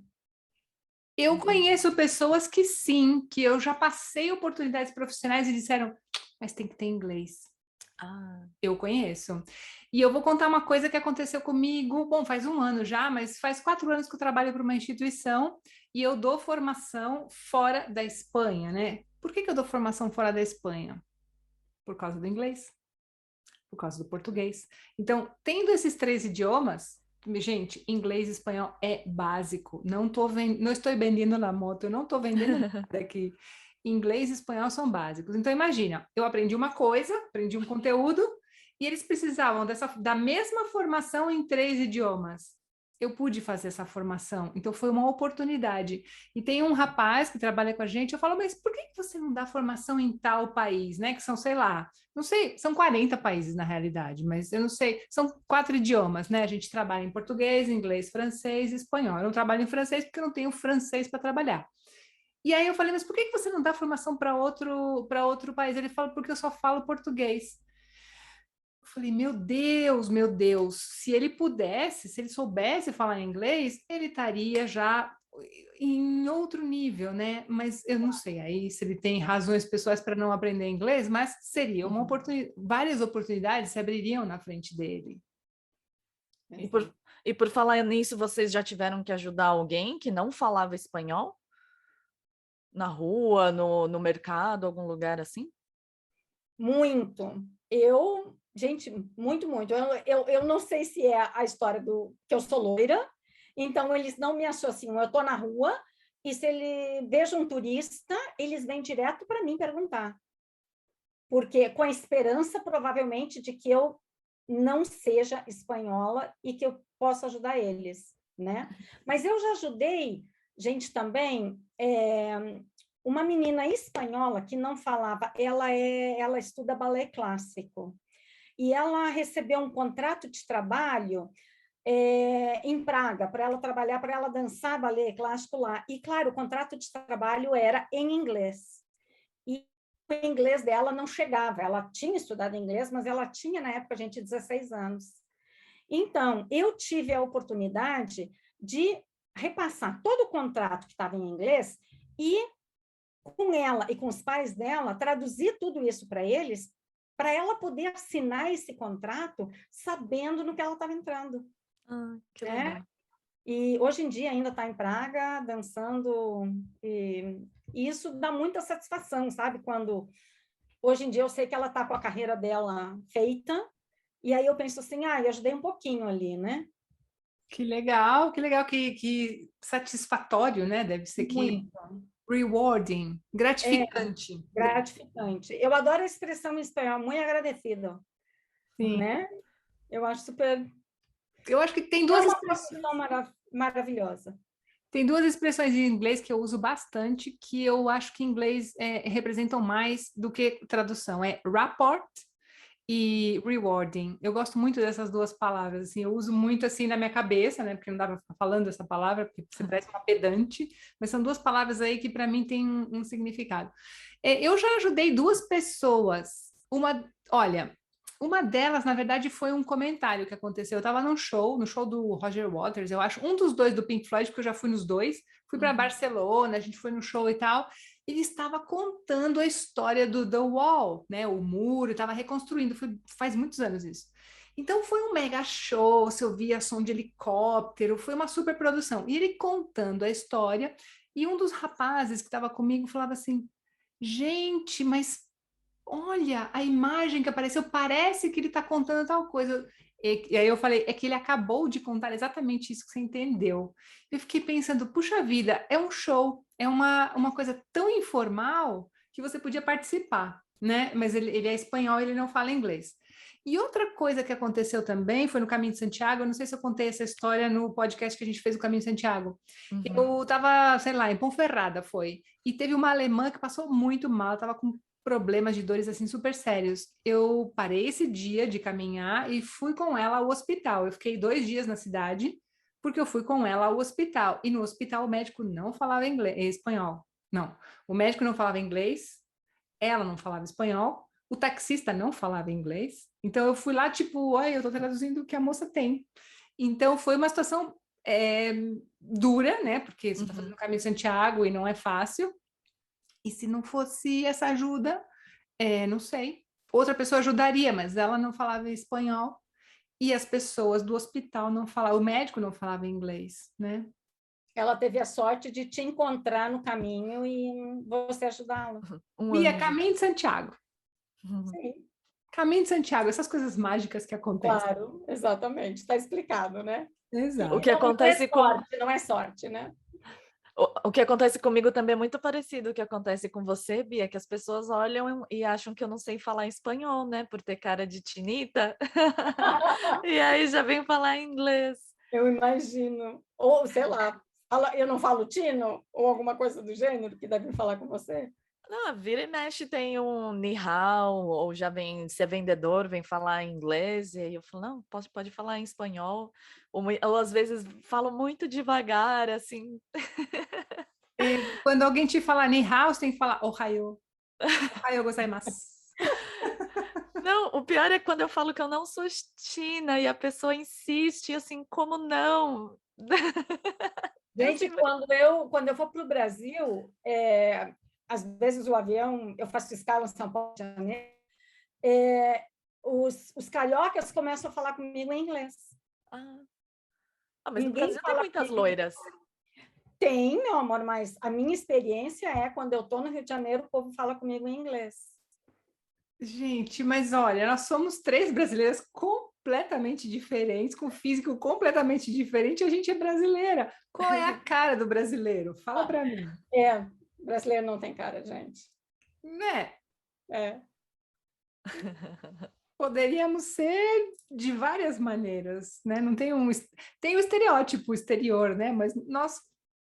Eu conheço pessoas que sim, que eu já passei oportunidades profissionais e disseram, mas tem que ter inglês. Eu conheço. E eu vou contar uma coisa que aconteceu comigo, bom, faz 1 ano já, mas faz 4 anos que eu trabalho para uma instituição e eu dou formação fora da Espanha, né? Por que eu dou formação fora da Espanha? Por causa do inglês, por causa do português. Então, tendo esses 3 idiomas, gente, inglês e espanhol é básico. Não estou vendendo na moto, eu não estou vendendo nada aqui. Inglês e espanhol são básicos. Então, imagina, eu aprendi uma coisa, aprendi um conteúdo, e eles precisavam da mesma formação em 3 idiomas. Eu pude fazer essa formação, então foi uma oportunidade. E tem um rapaz que trabalha com a gente, eu falo, mas por que você não dá formação em tal país, né? Que são, sei lá, não sei, são 40 países na realidade, mas eu não sei, são 4 idiomas, né? A gente trabalha em português, inglês, francês e espanhol. Eu não trabalho em francês porque eu não tenho francês para trabalhar. E aí eu falei, mas por que você não dá formação para outro país? Ele falou, porque eu só falo português. Eu falei, meu Deus, se ele pudesse, se ele soubesse falar inglês, ele estaria já em outro nível, né? Mas eu não sei aí se ele tem razões pessoais para não aprender inglês, mas seria uma oportunidade, várias oportunidades se abririam na frente dele. E por falar nisso, vocês já tiveram que ajudar alguém que não falava espanhol? Na rua, no mercado, algum lugar assim? Muito. Gente, muito, muito. Eu não sei se é a história que eu sou loira, então eles não me associam. Eu estou na rua e se ele veja um turista, eles vêm direto para mim perguntar. Porque com a esperança, provavelmente, de que eu não seja espanhola e que eu possa ajudar eles, né? Mas eu já ajudei gente também, uma menina espanhola que não falava, ela estuda balé clássico, e ela recebeu um contrato de trabalho em Praga, para ela trabalhar, para ela dançar balé clássico lá. E, claro, o contrato de trabalho era em inglês. E o inglês dela não chegava. Ela tinha estudado inglês, mas ela tinha, na época, 16 anos. Então, eu tive a oportunidade de repassar todo o contrato que estava em inglês e, com ela e com os pais dela, traduzir tudo isso para eles, para ela poder assinar esse contrato sabendo no que ela estava entrando. Que legal. E hoje em dia ainda está em Praga, dançando, e isso dá muita satisfação, sabe? Quando hoje em dia eu sei que ela está com a carreira dela feita E aí eu penso assim, eu ajudei um pouquinho ali, né? Que legal, que satisfatório, né? Deve ser que Muito. rewarding, É, gratificante. gratificante. Eu adoro a expressão em espanhol, muito agradecido, Sim. né? Eu acho super... Eu acho que tem É duas uma expressões. profissão maravilhosa. Tem duas expressões em inglês que eu uso bastante, que eu acho que em inglês representam mais do que tradução. É rapport e rewarding. Eu gosto muito dessas duas palavras, assim, eu uso muito assim na minha cabeça, né? Porque não dá para ficar falando essa palavra, porque você parece uma pedante, mas são duas palavras aí que para mim têm um significado. Eu já ajudei duas pessoas. Olha, uma delas, na verdade, foi um comentário que aconteceu. Eu estava num show, no show do Roger Waters, eu acho, um dos dois do Pink Floyd, porque eu já fui nos dois. Fui para Barcelona, a gente foi no show e tal. Ele estava contando a história do The Wall, né? O muro, estava reconstruindo, faz muitos anos isso. Então foi um mega show, você ouvia som de helicóptero, foi uma super produção. E ele contando a história, e um dos rapazes que estava comigo falava assim: gente, mas olha, a imagem que apareceu, parece que ele está contando tal coisa. E aí eu falei, é que ele acabou de contar exatamente isso que você entendeu. Eu fiquei pensando, puxa vida, é um show, é uma coisa tão informal que você podia participar, né? Mas ele é espanhol, ele não fala inglês. E outra coisa que aconteceu também foi no Caminho de Santiago, eu não sei se eu contei essa história no podcast que a gente fez o Caminho de Santiago. Eu estava, sei lá, em Ponferrada foi, e teve uma alemã que passou muito mal, estava com problemas de dores assim super sérios. Eu parei esse dia de caminhar e fui com ela ao hospital. Eu fiquei 2 dias na cidade porque eu fui com ela ao hospital. E no hospital o médico não falava inglês, espanhol. Não, o médico não falava inglês, ela não falava espanhol, o taxista não falava inglês. Então eu fui lá tipo, oi, eu tô traduzindo o que a moça tem. Então foi uma situação dura, né? Porque você está fazendo o caminho de Santiago e não é fácil. E se não fosse essa ajuda, não sei. Outra pessoa ajudaria, mas ela não falava espanhol e as pessoas do hospital não falavam, o médico não falava inglês, né? Ela teve a sorte de te encontrar no caminho e você ajudá-la. Bia, anjo. Caminho de Santiago. Sim, Caminho de Santiago, essas coisas mágicas que acontecem. claro, exatamente. Está explicado, né? O Exato. que acontece com Não é sorte, né? o que acontece comigo também é muito parecido o que acontece com você, Bia, que as pessoas olham e acham que eu não sei falar espanhol, né, por ter cara de tinita. E aí já vem falar inglês. Eu imagino. Ou, sei lá, eu não falo tino, ou alguma coisa do gênero que deve falar com você. Não, vira e mexe tem um ni hao, ou já vem, se é vendedor, vem falar inglês, e aí eu falo, não, pode falar em espanhol, ou às vezes falo muito devagar, assim. Quando alguém te fala ni hao, você tem que falar ohayo. Ohayo gozaimasu. Não, o pior é quando eu falo que eu não sou china e a pessoa insiste, assim, como não? Eu Gente, assim, quando eu for para o Brasil, às vezes o avião, eu faço escala em São Paulo, Rio de Janeiro, os cariocas começam a falar comigo em inglês. mas no Ninguém Brasil tem fala muitas comigo. loiras. Tem, meu amor, mas a minha experiência é quando eu estou no Rio de Janeiro, o povo fala comigo em inglês. Gente, mas olha, nós somos 3 brasileiras completamente diferentes, com físico completamente diferente, e a gente é brasileira. Qual é a cara do brasileiro? Fala para mim. Brasileiro não tem cara, gente. Né? É. Poderíamos ser de várias maneiras, né? Não tem tem o estereótipo exterior, né? Mas nós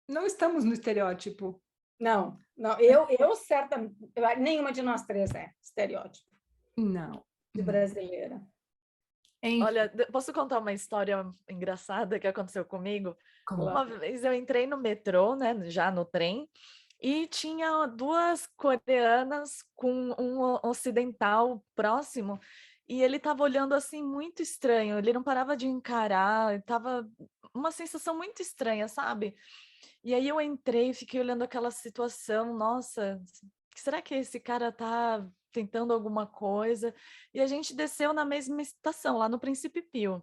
não estamos no estereótipo. Não, eu certamente, nenhuma de nós três é estereótipo Não. de brasileira. Enfim, Olha, posso contar uma história engraçada que aconteceu comigo? Uma vez eu entrei no metrô, né, já no trem, e tinha 2 coreanas com um ocidental próximo, e ele estava olhando assim muito estranho, ele não parava de encarar, estava uma sensação muito estranha, sabe? E aí eu entrei, fiquei olhando aquela situação, nossa, será que esse cara tá tentando alguma coisa? E a gente desceu na mesma estação, lá no Príncipe Pio.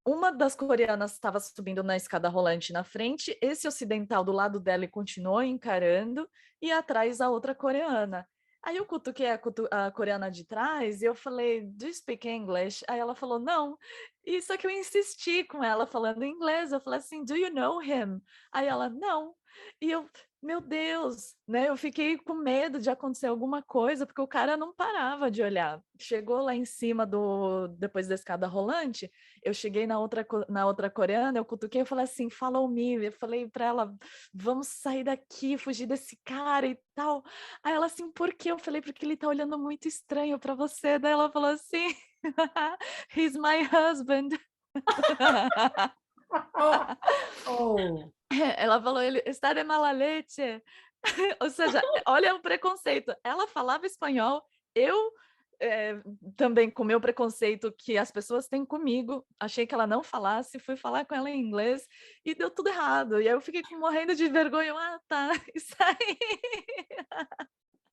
Uma das coreanas estava subindo na escada rolante na frente, esse ocidental do lado dela e continuou encarando, e atrás a outra coreana. Aí eu cutuquei a coreana de trás e eu falei, do you speak English? Aí ela falou, não. E só que eu insisti com ela falando inglês. Eu falei assim, do you know him? Aí ela, não. E eu, meu Deus, né? Eu fiquei com medo de acontecer alguma coisa, porque o cara não parava de olhar. Chegou lá em cima depois da escada rolante, eu cheguei na outra coreana, eu cutuquei, eu falei assim, follow me. Eu falei para ela, vamos sair daqui, fugir desse cara e tal. Aí ela assim, por quê? Eu falei, porque ele tá olhando muito estranho para você. Daí ela falou assim, he's my husband. Oh, oh. Ela falou, ele está de mala leche. Ou seja, olha o preconceito. Ela falava espanhol, eu também com o meu preconceito que as pessoas têm comigo, achei que ela não falasse, fui falar com ela em inglês e deu tudo errado. E aí eu fiquei morrendo de vergonha. Ah, tá, isso aí.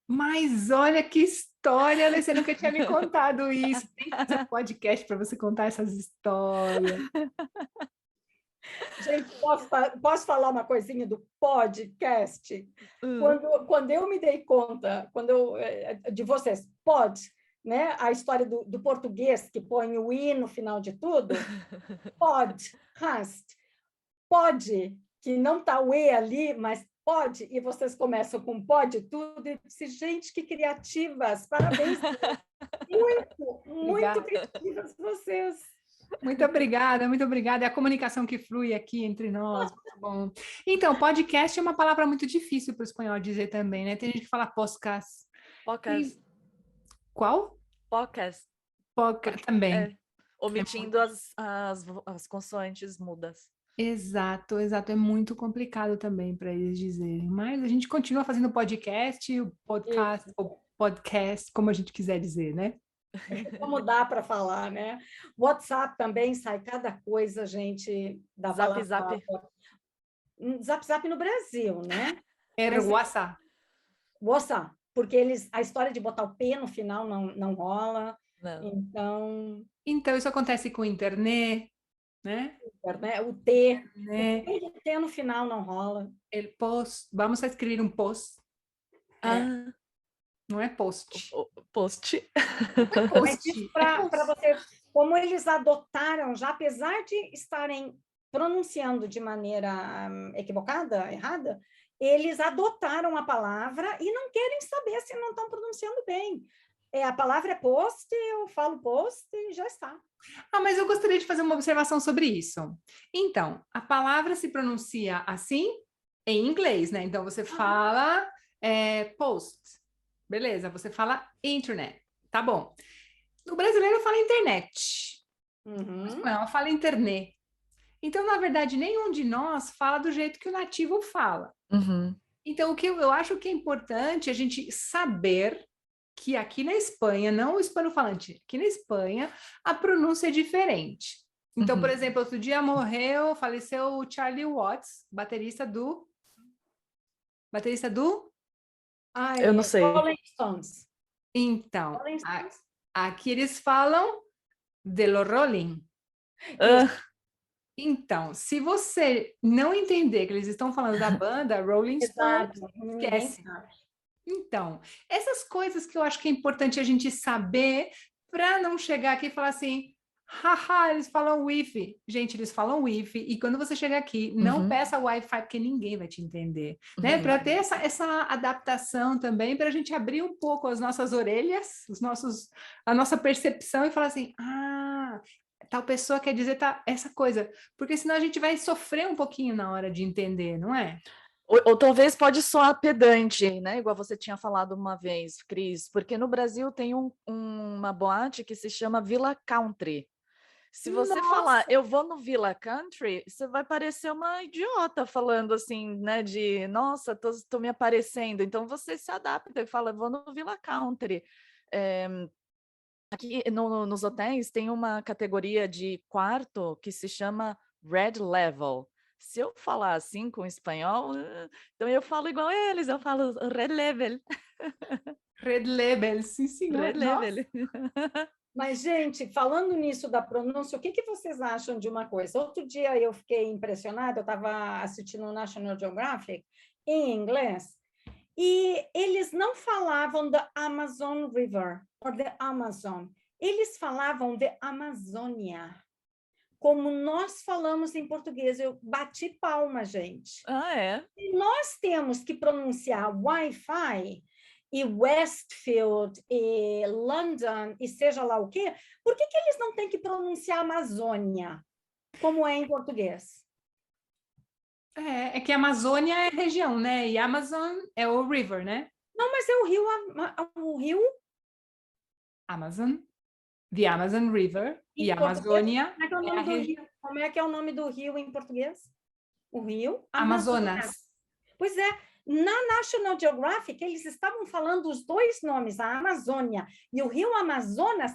Mas olha que história, né? Você nunca tinha me contado isso. Tem que fazer um podcast para você contar essas histórias. Gente, posso falar uma coisinha do podcast? Quando eu me dei conta, de vocês, né? A história do português que põe o i no final de tudo, podcast, pode, que não está o e ali, mas pode, e vocês começam com pode tudo, e disse, gente, que criativas, parabéns, muito criativas vocês. Muito obrigada, muito obrigada. É a comunicação que flui aqui entre nós. Muito bom. Então, podcast é uma palavra muito difícil para o espanhol dizer também, né? Tem gente que fala podcast. Podcast. Qual? Podcast. Podcast também. Omitindo as consoantes mudas. Exato, exato. É muito complicado também para eles dizerem. Mas a gente continua fazendo podcast, o podcast, ou podcast, como a gente quiser dizer, né? Como dá para falar, né? WhatsApp também sai cada coisa, gente, da Zap, zap. Zap, zap no Brasil, né? Era WhatsApp. WhatsApp, porque a história de botar o P no final não rola. Não. Então, isso acontece com internet, né? O T. Né? O T no final não rola. El post. Vamos a escrever um post. Não é post. Post. Post. Para você, como eles adotaram, já apesar de estarem pronunciando de maneira equivocada, errada, eles adotaram a palavra e não querem saber se não estão pronunciando bem. A palavra é post, eu falo post e já está. Mas eu gostaria de fazer uma observação sobre isso. Então, a palavra se pronuncia assim em inglês, né? Então, você fala post. Beleza, você fala internet. Tá bom. O brasileiro fala internet. O espanhol fala internet. Então, na verdade, nenhum de nós fala do jeito que o nativo fala. Então, o que eu acho que é importante é a gente saber que aqui na Espanha, não o hispano-falante, aqui na Espanha, a pronúncia é diferente. Então, por exemplo, outro dia faleceu o Charlie Watts, baterista do... Eu não sei. Rolling Stones. Então, aqui eles falam de lo Rolling. Então, se você não entender que eles estão falando da banda Rolling Stones, esquece. Então, essas coisas que eu acho que é importante a gente saber para não chegar aqui e falar assim, haha, eles falam Wi-Fi. Gente, eles falam Wi-Fi e quando você chegar aqui, não peça Wi-Fi porque ninguém vai te entender, né? Para ter essa adaptação também, para a gente abrir um pouco as nossas orelhas, a nossa percepção e falar assim, tal pessoa quer dizer essa coisa, porque senão a gente vai sofrer um pouquinho na hora de entender, não é? Ou talvez pode soar pedante, né? Igual você tinha falado uma vez, Cris, porque no Brasil tem uma boate que se chama Villa Country. Se você falar, eu vou no Villa Country, você vai parecer uma idiota falando assim, né? De, nossa, tô me aparecendo. Então você se adapta e fala, eu vou no Villa Country. Aqui nos hotéis tem uma categoria de quarto que se chama Red Level. Se eu falar assim com espanhol, então eu falo igual eles, eu falo Red Level. Red Level, sim, senhor. Red Level. Mas, gente, falando nisso da pronúncia, o que vocês acham de uma coisa? Outro dia eu fiquei impressionada, eu estava assistindo o National Geographic em inglês, E eles não falavam the Amazon River, or the Amazon. Eles falavam de Amazônia, como nós falamos em português. Eu bati palma, gente. É? E nós temos que pronunciar Wi-Fi e Westfield e London e seja lá o quê, por que eles não têm que pronunciar Amazônia, como é em português? É que a Amazônia é região, né? E Amazon é o river, né? Não, mas é o rio Amazon, the Amazon River, e a português, Amazônia como é que é o é nome a do região. rio? Como é que é o nome do rio em português? O rio Amazonas. Pois é, na National Geographic, eles estavam falando os dois nomes, a Amazônia e o rio Amazonas,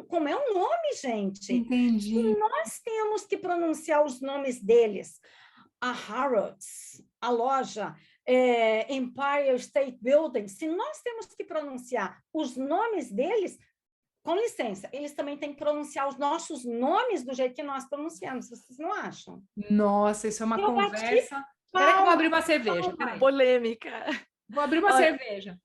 como é um nome, gente. Entendi. E nós temos que pronunciar os nomes deles. A Harrods, a loja, Empire State Building, se nós temos que pronunciar os nomes deles, com licença, eles também têm que pronunciar os nossos nomes do jeito que nós pronunciamos, vocês não acham? Nossa, isso é uma Eu bati conversa. Peraí que eu vou abrir uma cerveja. Peraí. Polêmica. Vou abrir uma cerveja.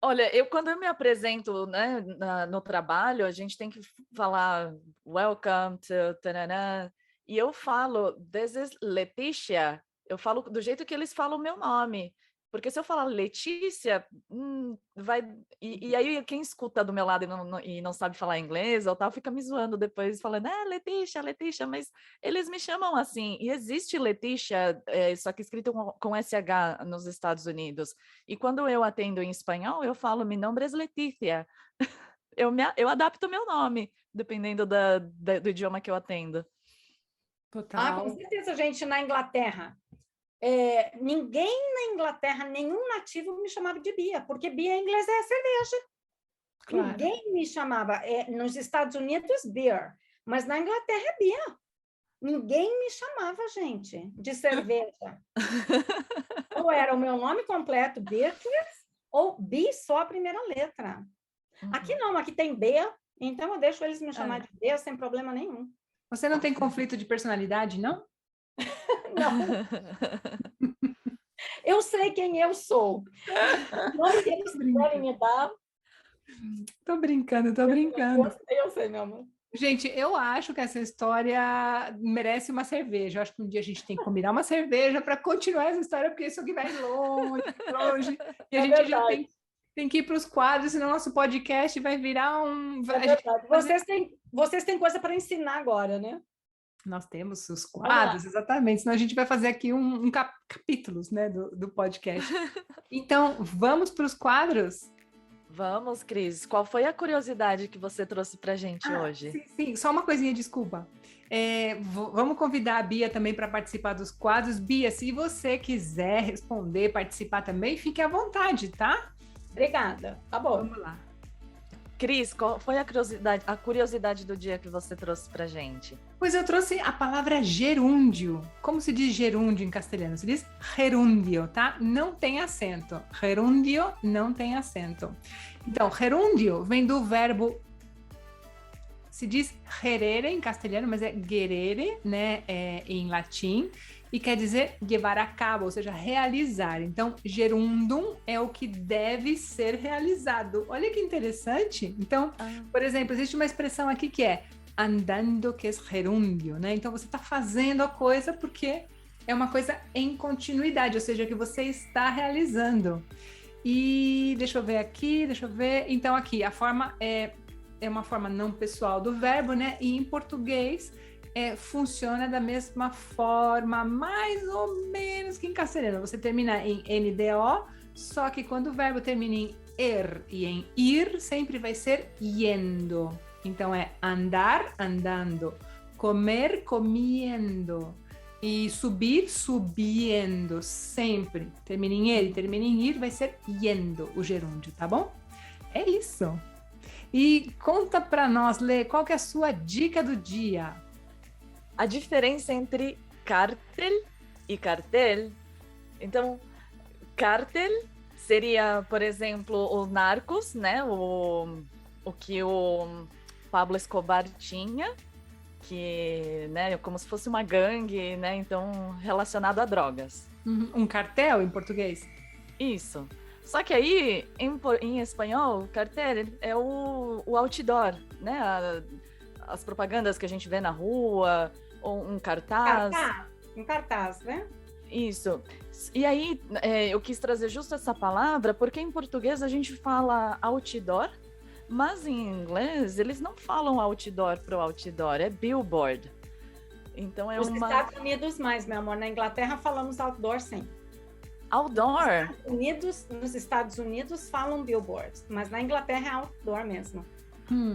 Olha, quando eu me apresento, né, no trabalho, a gente tem que falar welcome to tanana, e eu falo this is Letícia, eu falo do jeito que eles falam o meu nome, porque se eu falar Letícia, vai... E aí quem escuta do meu lado e não sabe falar inglês ou tal, fica me zoando depois, falando, Letícia, Letícia, mas eles me chamam assim. E existe Letícia, só que escrito com SH nos Estados Unidos. E quando eu atendo em espanhol, eu falo, mi nombre es Letícia. Eu adapto o meu nome, dependendo do idioma que eu atendo. Total. Com certeza, gente, na Inglaterra. Ninguém na Inglaterra, nenhum nativo me chamava de Bia, porque Bia em inglês é cerveja. Claro. Ninguém me chamava, nos Estados Unidos, beer, mas na Inglaterra é Bia. Ninguém me chamava, gente, de cerveja. Ou era o meu nome completo, Beatriz, ou Bi só a primeira letra. Aqui não, aqui tem B, então eu deixo eles me chamar de B sem problema nenhum. Você não tem conflito de personalidade, não? Não. Eu sei quem eu sou. O nome que eles querem me dar. Tô brincando. Eu sei, meu amor. Gente, eu acho que essa história merece uma cerveja. Eu acho que um dia a gente tem que combinar uma cerveja para continuar essa história, porque isso aqui vai longe. E a gente já tem que ir para os quadros, senão nosso podcast vai virar um... Vocês têm coisa para ensinar agora, né? Nós temos os quadros, exatamente, senão a gente vai fazer aqui capítulos, né, do podcast. Então, vamos para os quadros? Vamos, Cris. Qual foi a curiosidade que você trouxe para a gente hoje? Sim, só uma coisinha, desculpa. Vamos convidar a Bia também para participar dos quadros. Bia, se você quiser responder, participar também, fique à vontade, tá? Obrigada, tá bom. Vamos lá. Cris, qual foi a curiosidade do dia que você trouxe pra gente? Pois eu trouxe a palavra gerúndio. Como se diz gerúndio em castelhano? Se diz gerúndio, tá? Não tem acento. Gerúndio não tem acento. Então, gerúndio vem do verbo... Se diz gerere em castelhano, mas é gerere, né? Em latim. E quer dizer levar a cabo, ou seja, realizar. Então, gerundum é o que deve ser realizado. Olha que interessante. Então, por exemplo, existe uma expressão aqui que é andando, que é gerúndio, né? Então, você está fazendo a coisa porque é uma coisa em continuidade, ou seja, que você está realizando. E deixa eu ver. Então, aqui, a forma é uma forma não pessoal do verbo, né? E em português... funciona da mesma forma, mais ou menos que em castelhano. Você termina em NDO, só que quando o verbo termina em e em ir, sempre vai ser yendo. Então é andar, andando, comer, comiendo e subir, subiendo, sempre. Termina em ele, termina em ir, vai ser yendo o gerúndio, tá bom? É isso. E conta pra nós, Lê, qual que é a sua dica do dia? A diferença entre cártel e cartel. Então, cártel seria, por exemplo, o Narcos, né? O que o Pablo Escobar tinha. que, né, como se fosse uma gangue, né, então relacionado a drogas. Um cartel em português? Isso. Só que aí, em espanhol, cartel é o outdoor, né, as propagandas que a gente vê na rua, ou um cartaz. Um cartaz, né? Isso. E aí, eu quis trazer justo essa palavra, porque em português a gente fala outdoor, mas em inglês eles não falam outdoor pro outdoor, é billboard. Então é Nos Estados Unidos mais, meu amor. Na Inglaterra falamos outdoor, sim. Outdoor? Nos Estados Unidos falam billboards, mas na Inglaterra é outdoor mesmo.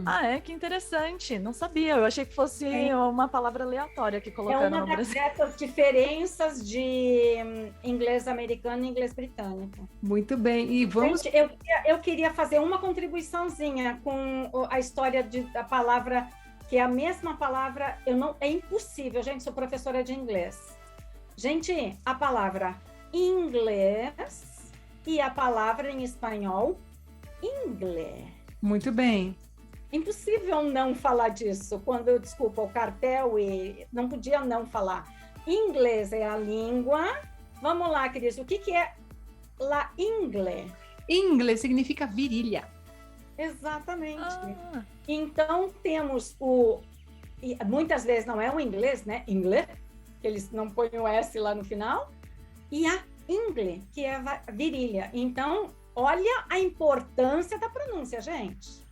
Ah, que interessante. Não sabia. Eu achei que fosse uma palavra aleatória que colocaram no Brasil. É uma dessas diferenças de inglês americano e inglês britânico. Muito bem. E vamos... Gente, eu queria fazer uma contribuiçãozinha com a história da palavra, que é a mesma palavra. É impossível, gente, sou professora de inglês. Gente, a palavra inglês e a palavra em espanhol, inglês. Muito bem. Impossível não falar disso. Quando eu, o cartel, e não podia não falar. Inglês é a língua. Vamos lá, Cris, o que é la ingle? Ingle significa virilha. Exatamente. Então, temos o... E muitas vezes não é o inglês, né? Inglês, que eles não põem o S lá no final. E a ingle, que é a virilha. Então, olha a importância da pronúncia, gente.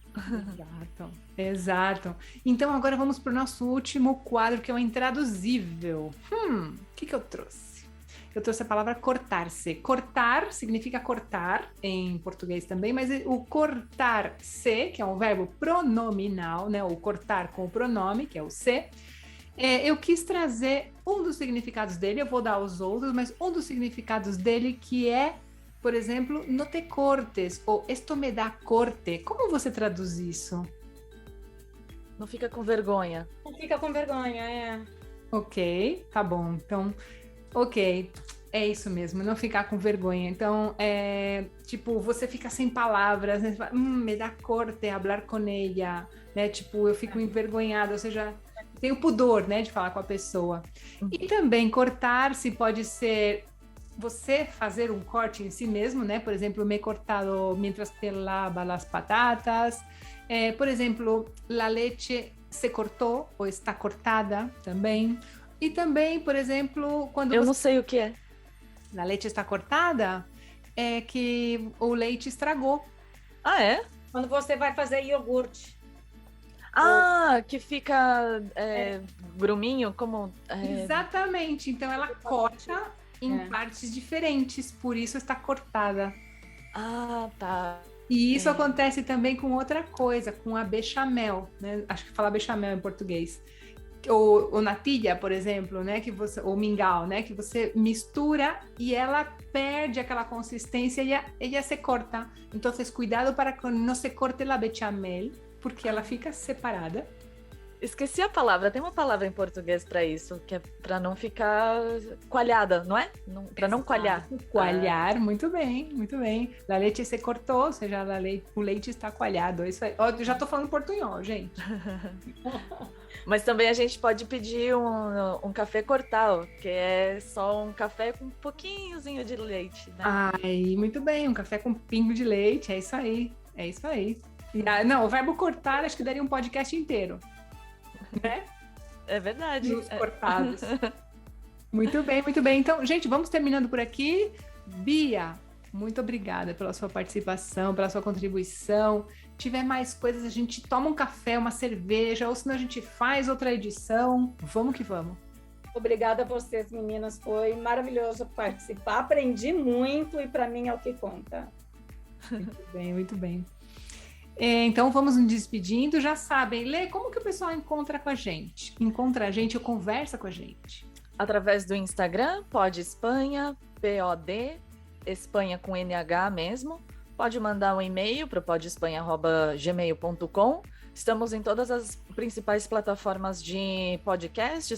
Exato. Então agora vamos para o nosso último quadro, que é o intraduzível. O que eu trouxe? Eu trouxe a palavra cortar-se. Cortar significa cortar em português também, mas o cortar-se, que é um verbo pronominal, né? O cortar com o pronome, que é o se. Eu quis trazer um dos significados dele, eu vou dar os outros, mas um dos significados dele que é, por exemplo, no te cortes, ou esto me dá corte. Como você traduz isso? Não fica com vergonha. Não fica com vergonha, Ok, tá bom. Então, ok, é isso mesmo, não ficar com vergonha. Então, tipo, você fica sem palavras, né? Você fala, me dá corte hablar com ella, né? Tipo, eu fico envergonhada, ou seja, tenho pudor, né, de falar com a pessoa. E também cortar-se pode ser você fazer um corte em si mesmo, né? Por exemplo, me he cortado mientras pelaba las patatas. Por exemplo, la leche se cortou ou está cortada também. E também, por exemplo, quando eu não sei o que é. A leite está cortada, é que o leite estragou. Ah, é? Quando você vai fazer iogurte. Que fica gruminho, como... Exatamente. Então, ela corta em partes diferentes, por isso está cortada. Ah, tá. E isso acontece também com outra coisa, com a bechamel, né? Acho que fala bechamel em português. Ou natilha, por exemplo, né? Ou mingau, né? Que você mistura e ela perde aquela consistência e ela se corta. Então, cuidado para que não se corte a bechamel, porque ela fica separada. Esqueci a palavra. Tem uma palavra em português para isso, que é para não ficar coalhada, não é? Para não coalhar. Coalhar, muito bem, muito bem. A leite se cortou, ou seja, o leite está coalhado. É isso aí. Eu já estou falando portunhol, gente. Mas também a gente pode pedir um café cortado, que é só um café com um pouquinhozinho de leite, né? Ai, muito bem, um café com pingo de leite, é isso aí, é isso aí. Não, o verbo cortar, acho que daria um podcast inteiro, né? É verdade. Os cortados. Muito bem, muito bem. Então, gente, vamos terminando por aqui. Bia, muito obrigada pela sua participação, pela sua contribuição. Se tiver mais coisas, a gente toma um café, uma cerveja, ou senão a gente faz outra edição. Vamos que vamos. Obrigada a vocês, meninas. Foi maravilhoso participar. Aprendi muito e para mim é o que conta. Muito bem, muito bem. Então, vamos nos despedindo. Já sabem, Lê, como que o pessoal encontra com a gente? Encontra a gente ou conversa com a gente? Através do Instagram, Pod Espanha, POD, Espanha com NH mesmo. Pode mandar um e-mail para podespanha@gmail.com. Estamos em todas as principais plataformas de podcast,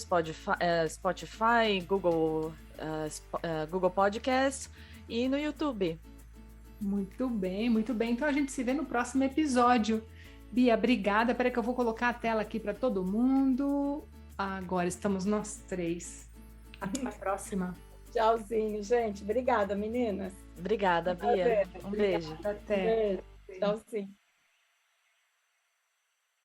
Spotify, Google Podcast e no YouTube. Muito bem, muito bem. Então a gente se vê no próximo episódio. Bia, obrigada. Peraí que eu vou colocar a tela aqui para todo mundo. Agora estamos nós três. Até a próxima. Tchauzinho, gente. Obrigada, meninas. Obrigada, Bia. Um beijo. Até. Beijo. Tchauzinho.